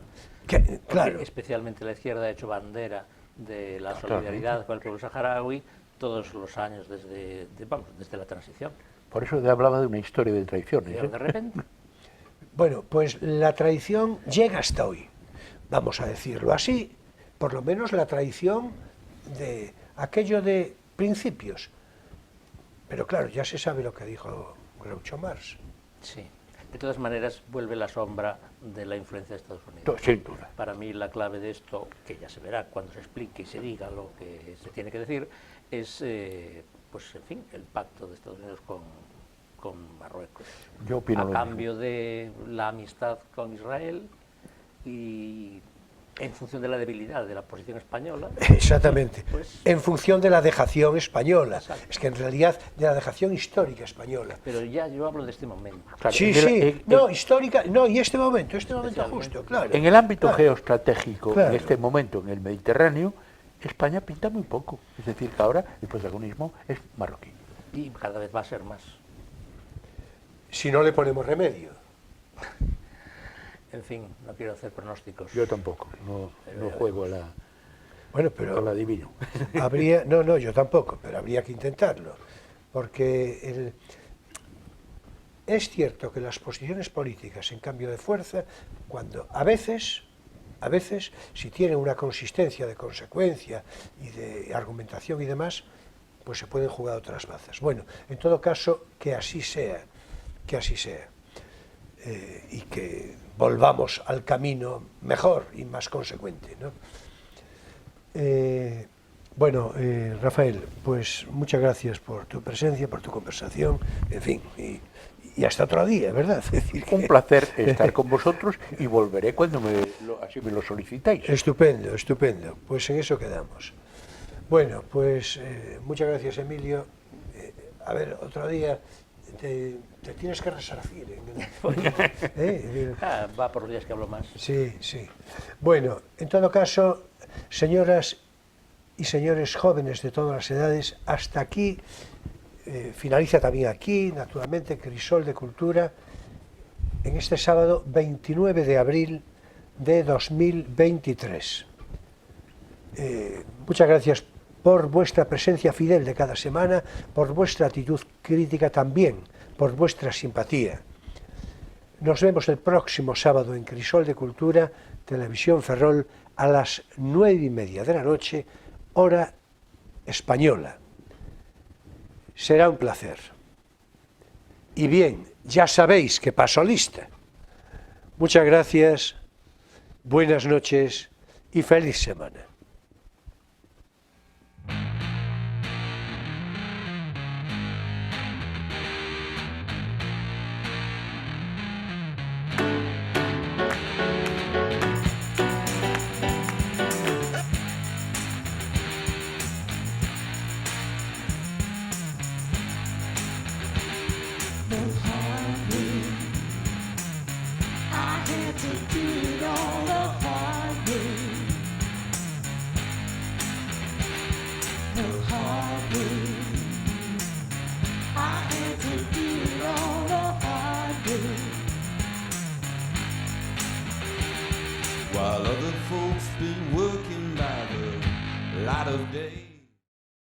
Claro. Especialmente la izquierda ha hecho bandera de la solidaridad con el pueblo saharaui todos los años desde la transición. Por eso te hablaba de una historia de traiciones. Pero de repente... Bueno, pues la traición llega hasta hoy, vamos a decirlo así, por lo menos la traición de aquello de principios. Pero claro, ya se sabe lo que dijo Groucho Marx. Sí. De todas maneras, vuelve la sombra de la influencia de Estados Unidos. Sin duda. Para mí, la clave de esto, que ya se verá cuando se explique y se diga lo que se tiene que decir, es, pues, en fin, el pacto de Estados Unidos con Marruecos. Yo opino a cambio de la amistad con Israel y en función de la debilidad de la posición española. Exactamente, pues, en función de la dejación española. Exacto. Es que en realidad de la dejación histórica española. Pero ya yo hablo de este momento. Claro, Sí, no, histórica, no, y este momento justo, claro. En el ámbito claro, geoestratégico, claro, en este momento en el Mediterráneo, España pinta muy poco. Es decir, que ahora el protagonismo es marroquí. Y cada vez va a ser más. Si no le ponemos remedio. En fin, no quiero hacer pronósticos. Yo tampoco, no juego a la... Bueno, pero no la adivino. habría, no, yo tampoco, pero habría que intentarlo, porque es cierto que las posiciones políticas en cambio de fuerza, cuando a veces, si tienen una consistencia de consecuencia y de argumentación y demás, pues se pueden jugar otras bazas. Bueno, en todo caso, que así sea, y que volvamos al camino mejor y más consecuente, ¿no? Bueno, Rafael, pues muchas gracias por tu presencia, por tu conversación, en fin, y hasta otro día, ¿verdad? Es decir, Un placer estar con vosotros y volveré cuando así me lo solicitáis. Estupendo, pues en eso quedamos. Bueno, pues muchas gracias, Emilio. A ver, otro día te tienes que resarcir. Va por los días que hablo más. Sí. Bueno, en todo caso, señoras y señores jóvenes de todas las edades, hasta aquí, finaliza también aquí, naturalmente, Crisol de Cultura, en este sábado 29 de abril de 2023. Muchas gracias por vuestra presencia fidel de cada semana, por vuestra actitud crítica también, por vuestra simpatía. Nos vemos el próximo sábado en Crisol de Cultura, Televisión Ferrol, a las 9:30 de la noche, hora española. Será un placer. Y bien, ya sabéis que paso lista. Muchas gracias, buenas noches y feliz semana. I had to do it all. the hard way. I had to do it all the hard way. While other folks been working by the light of day.